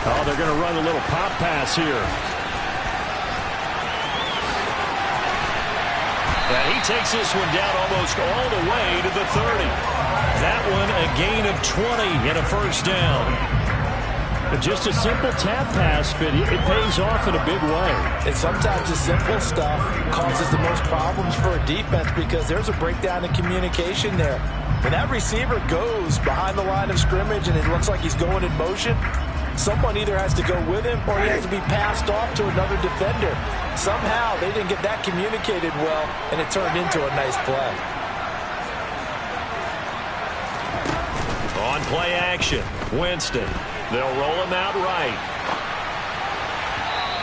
[SPEAKER 9] Oh, they're going to run a little pop pass here.
[SPEAKER 6] And he takes this one down almost all the way to the 30. That one a gain of 20 and a 1st down.
[SPEAKER 9] Just a simple tap pass, but it pays off in a big way.
[SPEAKER 8] And sometimes the simple stuff causes the most problems for a defense because there's a breakdown in communication there. When that receiver goes behind the line of scrimmage and it looks like he's going in motion, someone either has to go with him or he has to be passed off to another defender. Somehow they didn't get that communicated well, and it turned into a nice play.
[SPEAKER 6] On play action, Winston. They'll roll him out right.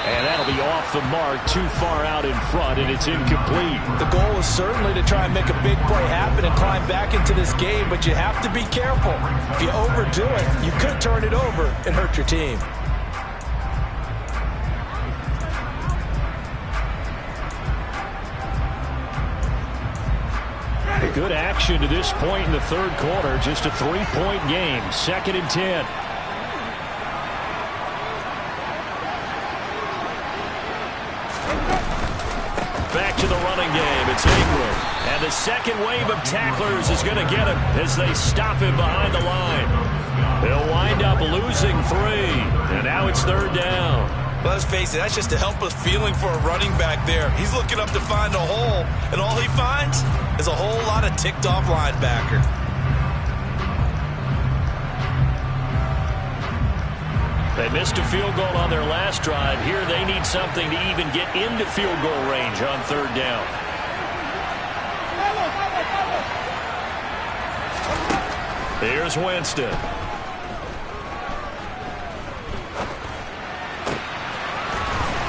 [SPEAKER 6] And that'll be off the mark, too far out in front, and it's incomplete.
[SPEAKER 8] The goal is certainly to try and make a big play happen and climb back into this game, but you have to be careful. If you overdo it, you could turn it over and hurt your team.
[SPEAKER 9] Good action to this point in the 3rd quarter. Just a 3-point game. 2nd and 10.
[SPEAKER 6] to the running game. It's Ingram. And the second wave of tacklers is going to get him as they stop him behind the line. They'll wind up losing 3. And now it's 3rd down.
[SPEAKER 7] Well, let's face it, that's just a helpless feeling for a running back there. He's looking up to find a hole, and all he finds is a whole lot of ticked-off linebacker.
[SPEAKER 6] They missed a field goal on their last drive. Here they need something to even get into field goal range on 3rd down. Here's Winston.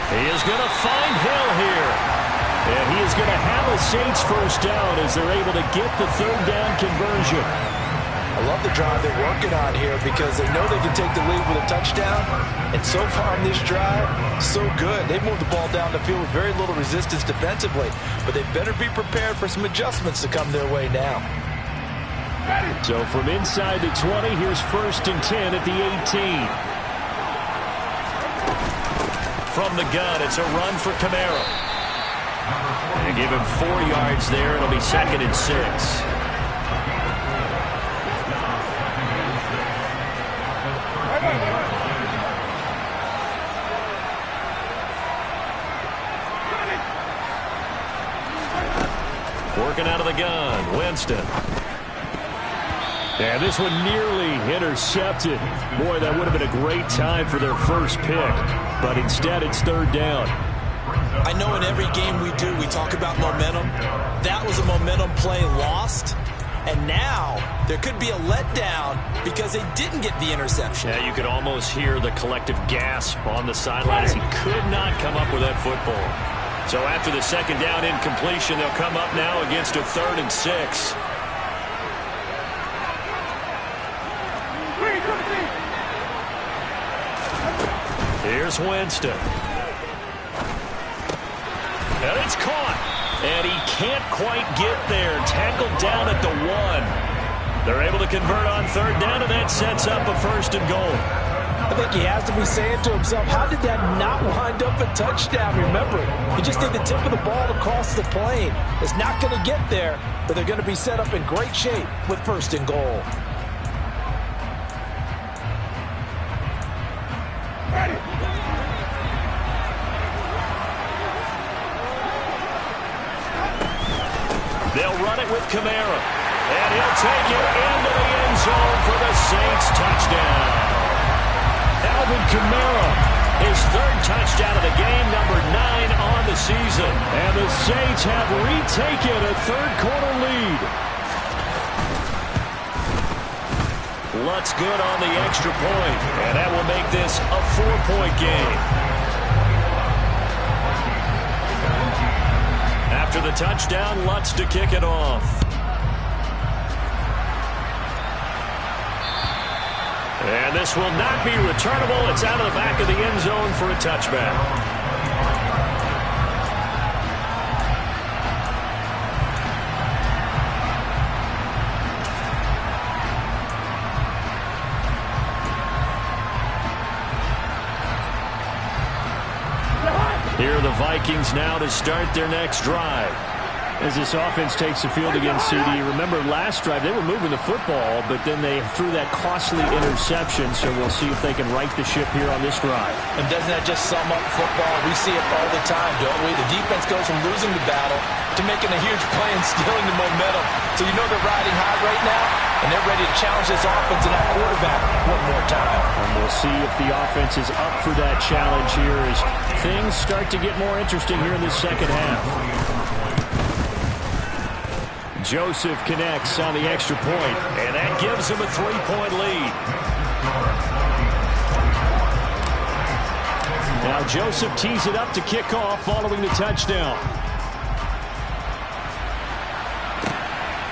[SPEAKER 6] He is going to find Hill here. And he is going to have a Saints first down as they're able to get the 3rd down conversion.
[SPEAKER 8] I love the drive they're working on here because they know they can take the lead with a touchdown. And so far in this drive, so good. They've moved the ball down the field with very little resistance defensively. But they better be prepared for some adjustments to come their way now.
[SPEAKER 9] So from inside the 20, here's 1st and 10 at the 18.
[SPEAKER 6] From the gun, it's a run for Kamara. And give him 4 yards there. It'll be 2nd and 6. Working out of the gun, Winston.
[SPEAKER 9] And this one nearly intercepted. Boy, that would have been a great time for their first pick. But instead, it's 3rd down.
[SPEAKER 7] I know in every game we do, we talk about momentum. That was a momentum play lost. And now there could be a letdown because they didn't get the interception.
[SPEAKER 6] Yeah, you could almost hear the collective gasp on the sideline as he could not come up with that football. So after the 2nd down incompletion, they'll come up now against a 3rd and 6. Here's Winston. And it's caught. And he can't quite get there. Tackled down at the 1. They're able to convert on 3rd down, and that sets up a 1st and goal.
[SPEAKER 8] I think he has to be saying to himself, how did that not wind up a touchdown? Remember, you just need the tip of the ball across the plane. It's not going to get there, but they're going to be set up in great shape with 1st and goal.
[SPEAKER 6] They'll run it with Kamara. And he'll take it into the end zone for the Saints touchdown.
[SPEAKER 9] Alvin Kamara,
[SPEAKER 6] His 3rd touchdown of the game, number 9 on the season.
[SPEAKER 9] and the Saints have retaken a 3rd-quarter lead.
[SPEAKER 6] Lutz good on the extra point, and that will make this a 4-point game. After the touchdown, Lutz to kick it off. And this will not be returnable. It's out of the back of the end zone for a touchback. Here are the Vikings now to start their next drive.
[SPEAKER 9] As this offense takes the field against CD, remember last drive they were moving the football, but then they threw that costly interception, so we'll see if they can right the ship here on this drive.
[SPEAKER 8] And doesn't that just sum up football? We see it all the time, don't we? The defense goes from losing the battle to making a huge play and stealing the momentum. So you know they're riding high right now, and they're ready to challenge this offense and that quarterback one more time.
[SPEAKER 9] And we'll see if the offense is up for that challenge here as things start to get more interesting here in the second half. Joseph connects on the extra point,
[SPEAKER 6] and that gives him a 3-point lead.
[SPEAKER 9] Now Joseph tees it up to kick off following the touchdown.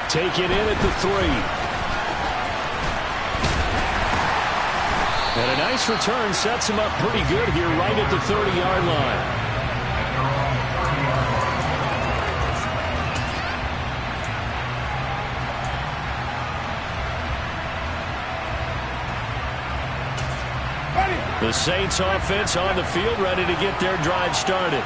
[SPEAKER 9] Take it in at the 3. And a nice return sets him up pretty good here right at the 30-yard line.
[SPEAKER 6] The Saints offense on the field ready to get their drive started.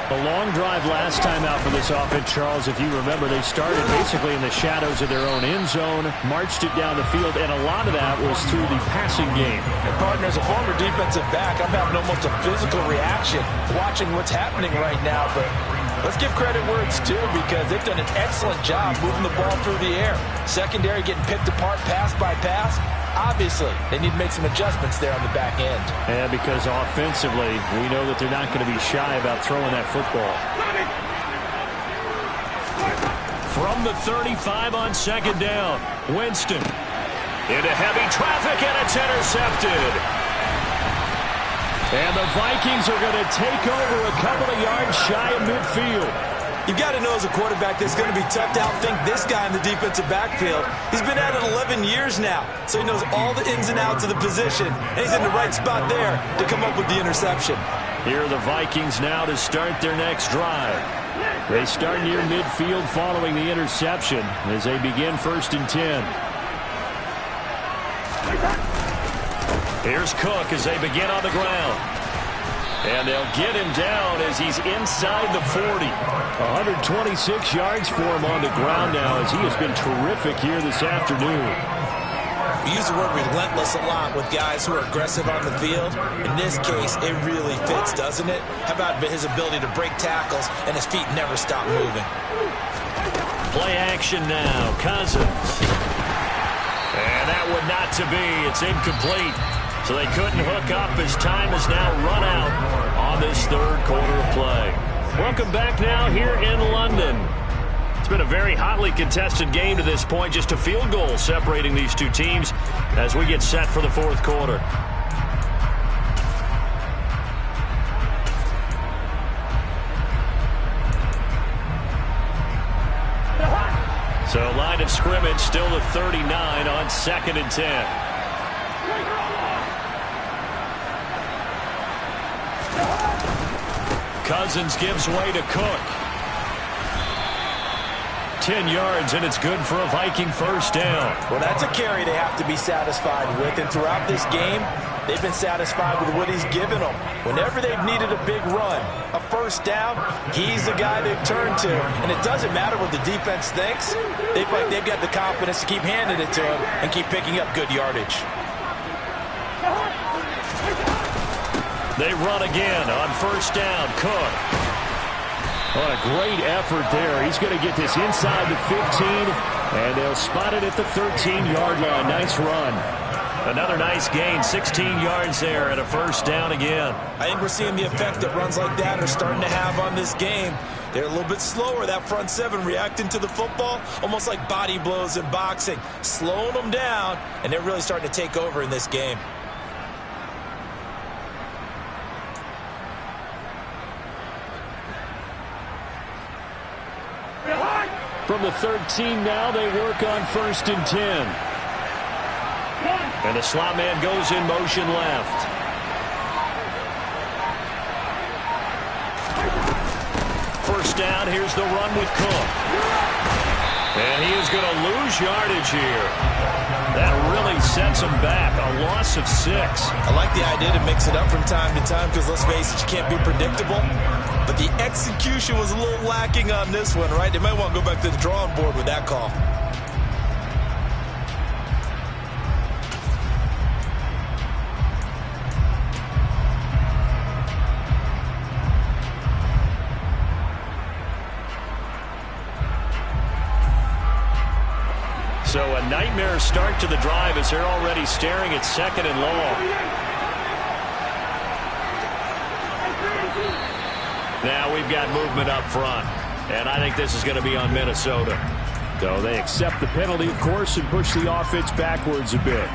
[SPEAKER 9] A long drive last time out for this offense, Charles. If you remember, they started basically in the shadows of their own end zone, marched it down the field, and a lot of that was through the passing game.
[SPEAKER 8] And partner, as a former defensive back, I'm having almost a physical reaction watching what's happening right now. But let's give credit where it's due, because they've done an excellent job moving the ball through the air. Secondary getting picked apart pass by pass. Obviously, they need to make some adjustments there on the back end.
[SPEAKER 9] Yeah, because offensively, we know that they're not going to be shy about throwing that football.
[SPEAKER 6] From the 35 on second down, Winston into heavy traffic, and it's intercepted. And the Vikings are going to take over a couple of yards shy of midfield.
[SPEAKER 8] You've got to know as a quarterback that it's going to be tough to outthink this guy in the defensive backfield. He's been at it 11 years now, so he knows all the ins and outs of the position, and he's in the right spot there to come up with the interception.
[SPEAKER 6] Here are the Vikings now to start their next drive.
[SPEAKER 9] They start near midfield following the interception as they begin 1st and 10.
[SPEAKER 6] Here's Cook as they begin on the ground. And they'll get him down as he's inside the 40.
[SPEAKER 9] 126 yards for him on the ground now as he has been terrific here this afternoon.
[SPEAKER 7] We use the word relentless a lot with guys who are aggressive on the field. In this case, it really fits, doesn't it? How about his ability to break tackles and his feet never stop moving?
[SPEAKER 6] Play action now. Cousins. And that would not to be. It's incomplete. So they couldn't hook up as time has now run out on this third quarter of play.
[SPEAKER 9] Welcome back now here in London. It's been a very hotly contested game to this point. Just a field goal separating these two teams as we get set for the fourth quarter. So line of scrimmage still the 39 on 2nd and 10.
[SPEAKER 6] Cousins gives way to Cook. 10 yards, and it's good for a Viking first down.
[SPEAKER 8] Well, that's a carry they have to be satisfied with, and throughout this game, they've been satisfied with what he's given them. Whenever they've needed a big run, a first down, he's the guy they've turned to, and it doesn't matter what the defense thinks. They've got the confidence to keep handing it to him and keep picking up good yardage.
[SPEAKER 6] They run again on first down. Cook.
[SPEAKER 9] What a great effort there. He's going to get this inside the 15, and they'll spot it at the 13-yard line. Nice run.
[SPEAKER 6] Another nice gain, 16 yards there, and a first down again.
[SPEAKER 7] I think we're seeing the effect that runs like that are starting to have on this game. They're a little bit slower, that front seven, reacting to the football, almost like body blows in boxing, slowing them down, and they're really starting to take over in this game.
[SPEAKER 9] From the 13 now, they work on 1st and 10.
[SPEAKER 6] And the slot man goes in motion left. First down, here's the run with Cook. And he is going to lose yardage here. That really sets him back. A loss of 6.
[SPEAKER 7] I like the idea to mix it up from time to time because, let's face it, you can't be predictable. But the execution was a little lacking on this one, right? They might want to go back to the drawing board with that call.
[SPEAKER 6] So a nightmare start to the drive as they're already staring at 2nd and long. Now we've got movement up front, and I think this is going to be on Minnesota.
[SPEAKER 9] So they accept the penalty, of course, and push the offense backwards a bit.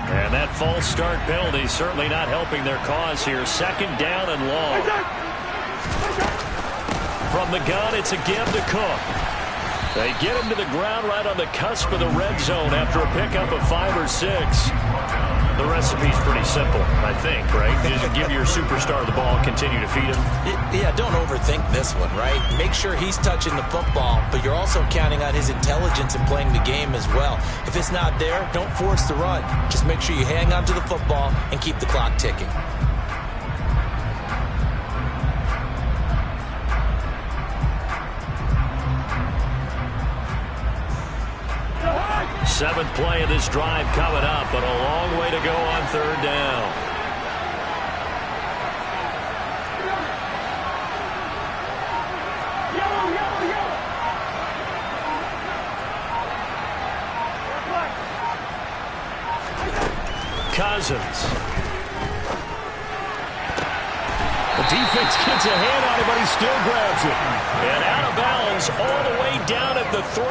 [SPEAKER 6] And that false start penalty certainly not helping their cause here. 2nd down and long. From the gun, it's a give to Cook. They get him to the ground right on the cusp of the red zone after a pickup of 5 or 6. The recipe's pretty simple, I think, right? Just give your superstar the ball, continue to feed him.
[SPEAKER 7] Yeah, don't overthink this one, right? Make sure he's touching the football, but you're also counting on his intelligence in playing the game as well. If it's not there, don't force the run. Just make sure you hang on to the football and keep the clock ticking.
[SPEAKER 6] Seventh play of this drive coming up, but a long way to go on third down. Cousins.
[SPEAKER 9] The defense gets a hand on it, but he still grabs it.
[SPEAKER 6] And out of bounds all the way down at the 3.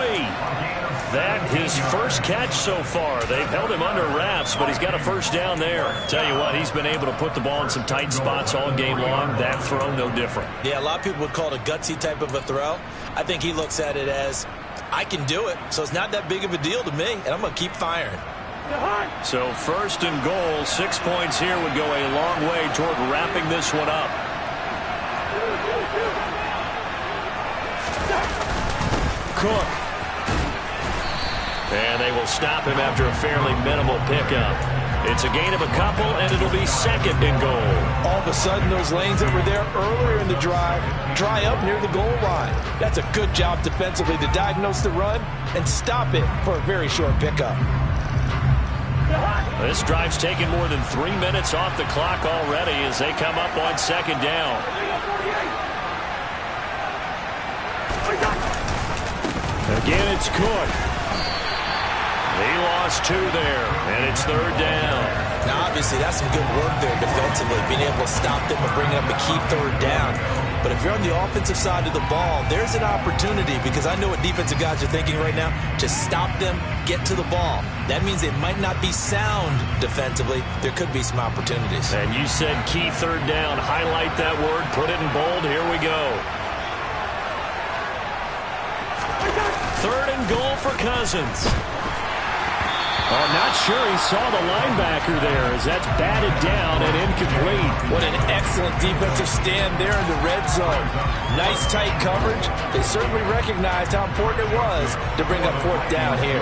[SPEAKER 6] That his first catch so far. They've held him under wraps, but he's got a first down there. Tell you what, he's been able to put the ball in some tight spots all game long. That throw, no different.
[SPEAKER 7] Yeah, a lot of people would call it a gutsy type of a throw. I think he looks at it as, I can do it, so it's not that big of a deal to me, and I'm going to keep firing.
[SPEAKER 6] So first and goal, 6 points here would go a long way toward wrapping this one up.
[SPEAKER 9] Cook.
[SPEAKER 6] And they will stop him after a fairly minimal pickup. It's a gain of a couple, and it'll be second and goal.
[SPEAKER 8] All of a sudden, those lanes that were there earlier in the drive dry up near the goal line. That's a good job defensively to diagnose the run and stop it for a very short pickup.
[SPEAKER 6] This drive's taken more than 3 minutes off the clock already as they come up on second down.
[SPEAKER 9] Again, it's Cook.
[SPEAKER 6] He lost 2 there, and it's third down.
[SPEAKER 7] Now, obviously, that's some good work there defensively, being able to stop them and bring up a key third down. But if you're on the offensive side of the ball, there's an opportunity, because I know what defensive guys are thinking right now. Just stop them, get to the ball. That means they might not be sound defensively. There could be some opportunities.
[SPEAKER 6] And you said key third down. Highlight that word. Put it in bold. Here we go. Third and goal for Cousins.
[SPEAKER 9] Oh, not sure he saw the linebacker there as that's batted down and incomplete.
[SPEAKER 8] What an excellent defensive stand there in the red zone. Nice tight coverage. They certainly recognized how important it was to bring up fourth down here.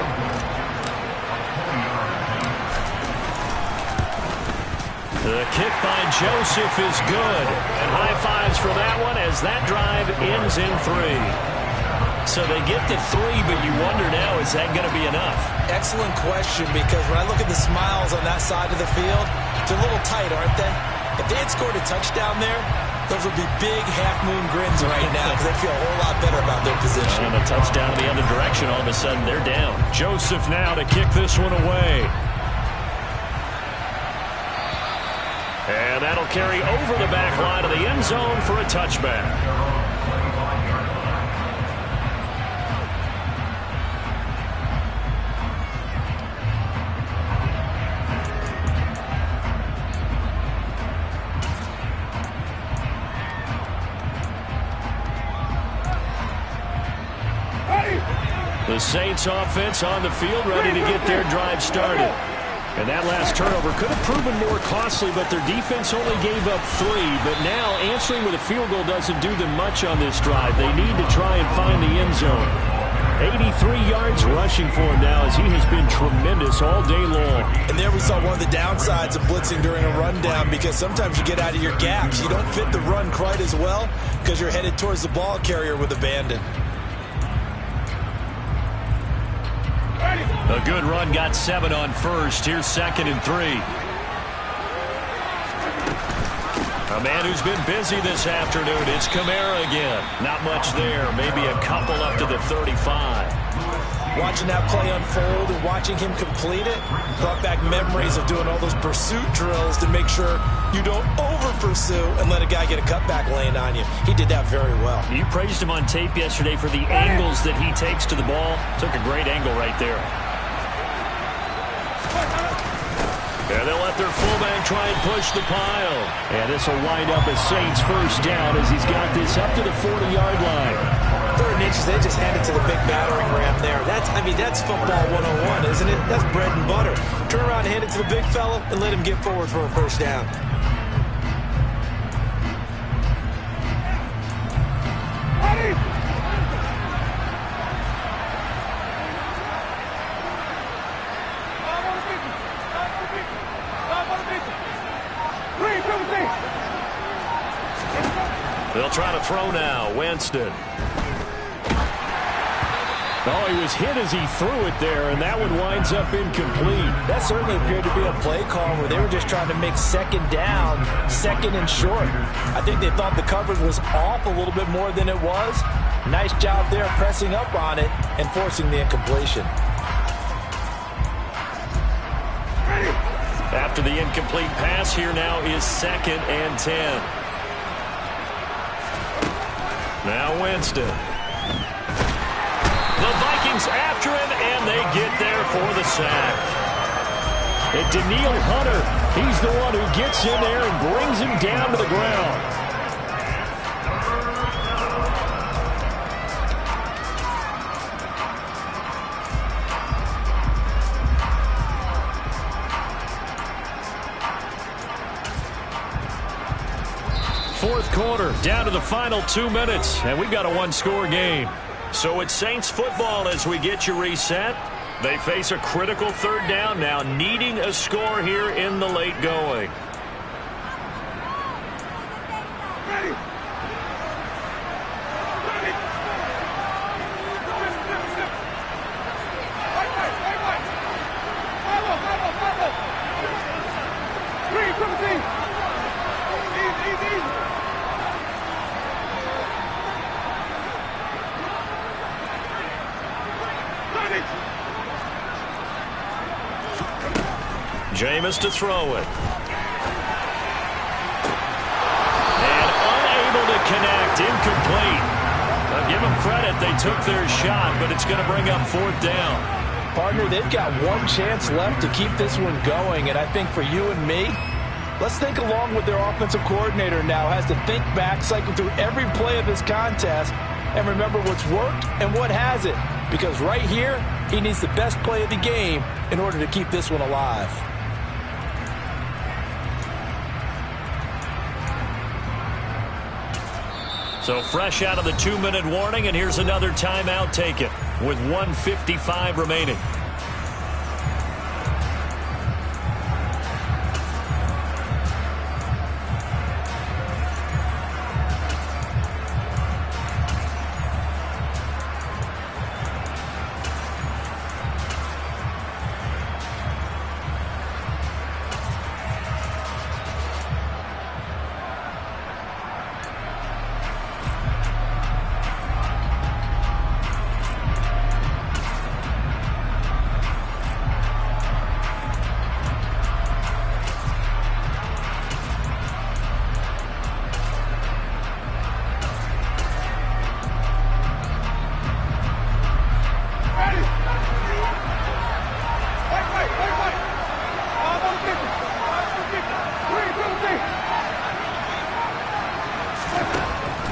[SPEAKER 6] The kick by Joseph is good. And high fives for that one as that drive ends in 3. So they get to 3, but you wonder now, is that going to be enough?
[SPEAKER 7] Excellent question, because when I look at the smiles on that side of the field, they're a little tight, aren't they? If they had scored a touchdown there, those would be big half-moon grins right now because they feel a whole lot better about their position.
[SPEAKER 6] And a touchdown in the other direction, all of a sudden they're down. Joseph now to kick this one away. And that'll carry over the back line of the end zone for a touchback. The Saints offense on the field, ready to get their drive started. And that last turnover could have proven more costly, but their defense only gave up 3. But now answering with a field goal doesn't do them much on this drive. They need to try and find the end zone. 83 yards rushing for him now as he has been tremendous all day long.
[SPEAKER 7] And there we saw one of the downsides of blitzing during a rundown, because sometimes you get out of your gaps. You don't fit the run quite as well because you're headed towards the ball carrier with abandon.
[SPEAKER 6] A good run got 7 on first. Here's second and 3. A man who's been busy this afternoon. It's Kamara again. Not much there. Maybe a couple up to the 35.
[SPEAKER 7] Watching that play unfold and watching him complete it brought back memories of doing all those pursuit drills to make sure you don't over-pursue and let a guy get a cutback lane on you. He did that very well.
[SPEAKER 6] You praised him on tape yesterday for the angles that he takes to the ball. Took a great angle right there. And they'll let their fullback try and push the pile.
[SPEAKER 9] And this will wind up a Saints first down as he's got this up to the 40-yard line.
[SPEAKER 7] 3rd and inches, they just hand it to the big battering ram there. That's football 101, isn't it? That's bread and butter. Turn around and hand it to the big fella and let him get forward for a first down.
[SPEAKER 6] They'll try to throw now. Winston.
[SPEAKER 9] Oh, he was hit as he threw it there, and that one winds up incomplete.
[SPEAKER 7] That certainly appeared to be a play call where they were just trying to make second down, second and short. I think they thought the coverage was off a little bit more than it was. Nice job there pressing up on it and forcing the incompletion.
[SPEAKER 6] After the incomplete pass, here now is 2nd and 10. Now Winston. The Vikings after him, and they get there for the sack.
[SPEAKER 9] And Daniil Hunter, he's the one who gets in there and brings him down to the ground. Fourth quarter, down to the final 2 minutes, and we've got a one-score game.
[SPEAKER 6] So it's Saints football as we get you reset. They face a critical 3rd down now, needing a score here in the late going. Jameis to throw it. And unable to connect. Incomplete. Now give them credit. They took their shot, but it's going to bring up 4th down.
[SPEAKER 8] Partner, they've got one chance left to keep this one going, and I think for you and me, let's think along with their offensive coordinator now. Has to think back, cycle through every play of this contest, and remember what's worked and what hasn't. Because right here, he needs the best play of the game in order to keep this one alive.
[SPEAKER 6] So fresh out of the 2-minute warning, and here's another timeout taken with 1:55 remaining.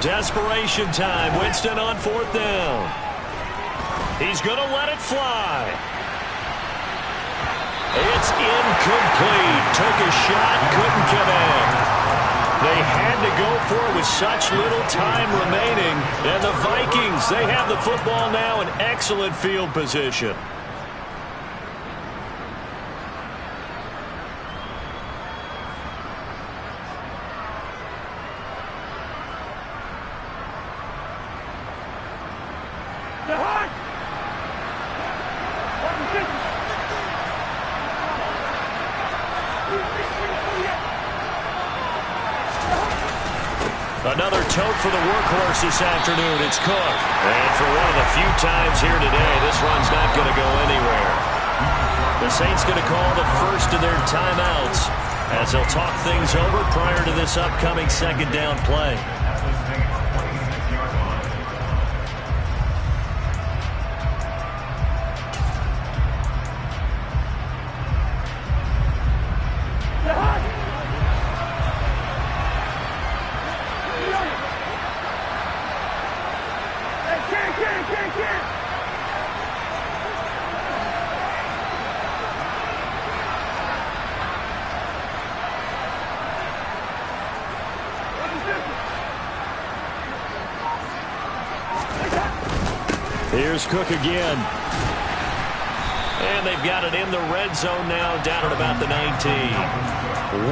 [SPEAKER 6] Desperation time. Winston on 4th down. He's going to let it fly. It's incomplete. Took a shot, couldn't connect. They had to go for it with such little time remaining. And the Vikings, they have the football now in excellent field position. Another tote for the workhorse this afternoon. It's Cook. And for one of the few times here today, this run's not going to go anywhere. The Saints going to call the first of their timeouts as they'll talk things over prior to this upcoming 2nd down play.
[SPEAKER 9] Here's Cook again.
[SPEAKER 6] And they've got it in the red zone now, down at about the 19.
[SPEAKER 9] 164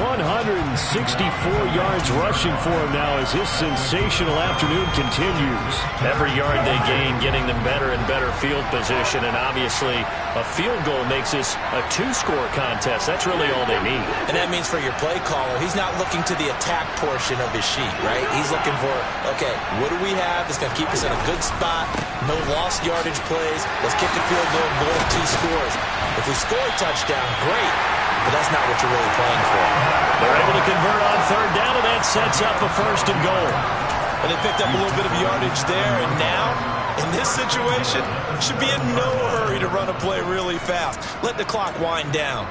[SPEAKER 9] yards rushing for him now as his sensational afternoon continues.
[SPEAKER 6] Every yard they gain, getting them better and better field position, and obviously a field goal makes this a two-score contest. That's really all they need.
[SPEAKER 7] And that means for your play caller, he's not looking to the attack portion of his sheet, right? He's looking for, okay, what do we have that's going to keep us in a good spot? No lost yardage plays. Let's kick a field goal, goal of 2 scores. If we score a touchdown, great. But that's not what you're really playing for.
[SPEAKER 6] They're able to convert on third down, and that sets up a 1st and goal.
[SPEAKER 7] And they picked up a little bit of yardage there, and now, in this situation, should be in no hurry to run a play really fast. Let the clock wind down.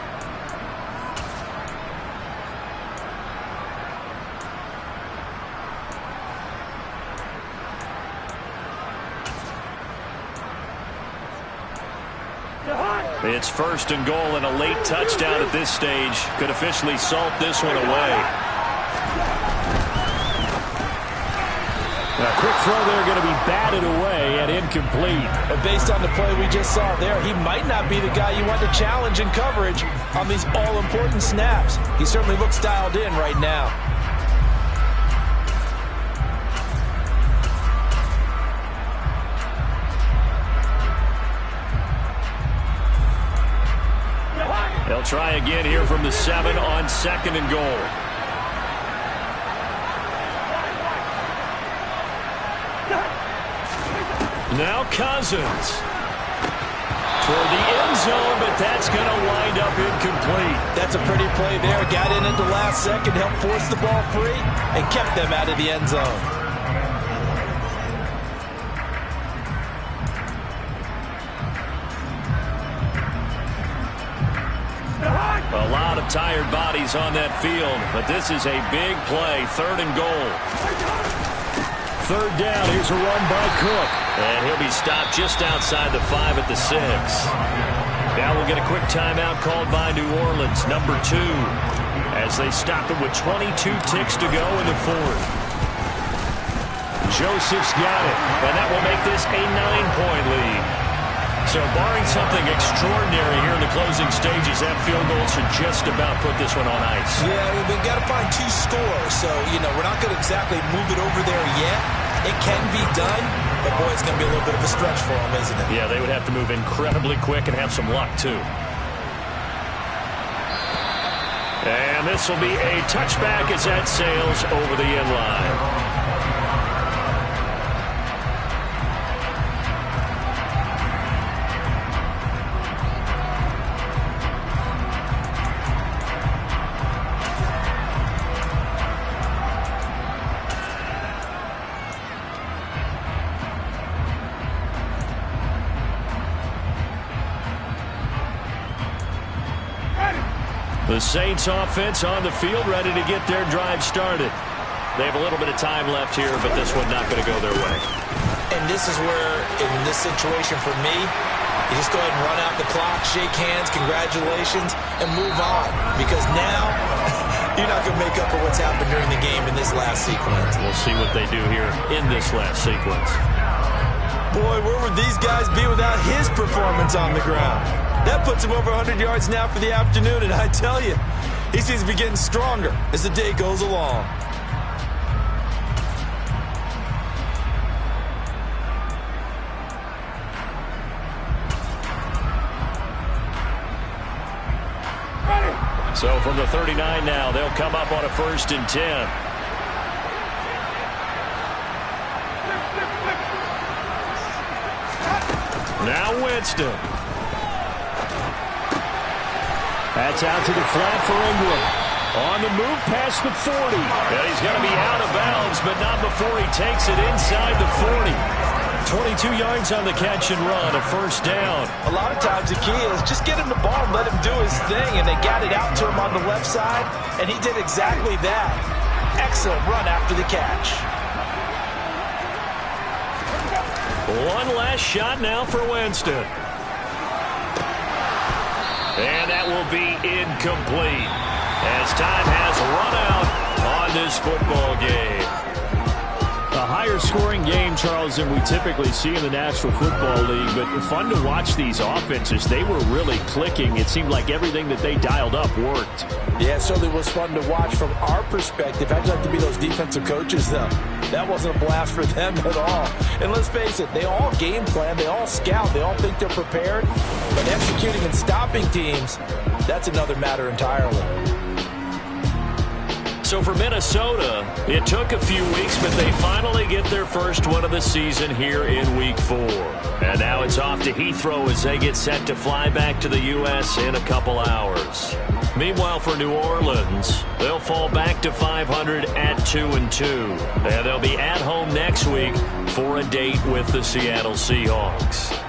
[SPEAKER 6] It's 1st and goal, and a late touchdown at this stage could officially salt this one away.
[SPEAKER 9] A quick throw there going to be batted away and incomplete.
[SPEAKER 8] And based on the play we just saw there, he might not be the guy you want to challenge in coverage on these all-important snaps. He certainly looks dialed in right now.
[SPEAKER 6] They'll try again here from the 7 on 2nd and goal. Now Cousins. Toward the end zone, but that's going to wind up incomplete.
[SPEAKER 8] That's a pretty play there. Got in at the last second, helped force the ball free, and kept them out of the end zone.
[SPEAKER 6] A lot of tired bodies on that field, but this is a big play. 3rd and goal.
[SPEAKER 9] 3rd down. Here's a run by Cook.
[SPEAKER 6] And he'll be stopped just outside the 5 at the 6. Now we'll get a quick timeout called by New Orleans, number 2, as they stop it with 22 ticks to go in the 4th. Joseph's got it, and that will make this a 9-point lead. So barring something extraordinary here in the closing stages, that field goal should just about put this one on ice.
[SPEAKER 7] Yeah, we've got to find 2 scores. So, we're not going to exactly move it over there yet. It can be done, but boy, it's going to be a little bit of a stretch for them, isn't it?
[SPEAKER 6] Yeah, they would have to move incredibly quick and have some luck, too. And this will be a touchback as that sails over the end line. The Saints offense on the field, ready to get their drive started. They have a little bit of time left here, but this one not going to go their way.
[SPEAKER 7] And this is where, in this situation for me, you just go ahead and run out the clock, shake hands, congratulations, and move on. Because now, you're not going to make up for what's happened during the game in this last sequence.
[SPEAKER 6] We'll see what they do here in this last sequence.
[SPEAKER 8] Boy, where would these guys be without his performance on the ground? That puts him over 100 yards now for the afternoon, and I tell you, he seems to be getting stronger as the day goes along.
[SPEAKER 6] So from the 39 now, they'll come up on a 1st and 10. Now Winston.
[SPEAKER 9] That's out to the flat for Ingram. On the move past the 40.
[SPEAKER 6] And he's going to be out of bounds, but not before he takes it inside the 40. 22 yards on the catch and run, a 1st down.
[SPEAKER 8] A lot of times the key is just get him the ball and let him do his thing, and they got it out to him on the left side, and he did exactly that. Excellent run after the catch.
[SPEAKER 6] One last shot now for Winston. And that will be incomplete as time has run out on this football game.
[SPEAKER 9] higher scoring game, Charles, than we typically see in the National Football League, but fun to watch these offenses. They were really clicking. It seemed like everything that they dialed up worked.
[SPEAKER 7] Yeah, it certainly was fun to watch from our perspective. I'd like to be those defensive coaches, though. That wasn't a blast for them at all. And let's face it, they all game plan, they all scout, they all think they're prepared, but executing and stopping teams, that's another matter entirely.
[SPEAKER 6] So for Minnesota, it took a few weeks, but they finally get their first one of the season here in Week 4. And now it's off to Heathrow as they get set to fly back to the U.S. in a couple hours. Meanwhile, for New Orleans, they'll fall back to 500 at 2-2. And they'll be at home next week for a date with the Seattle Seahawks.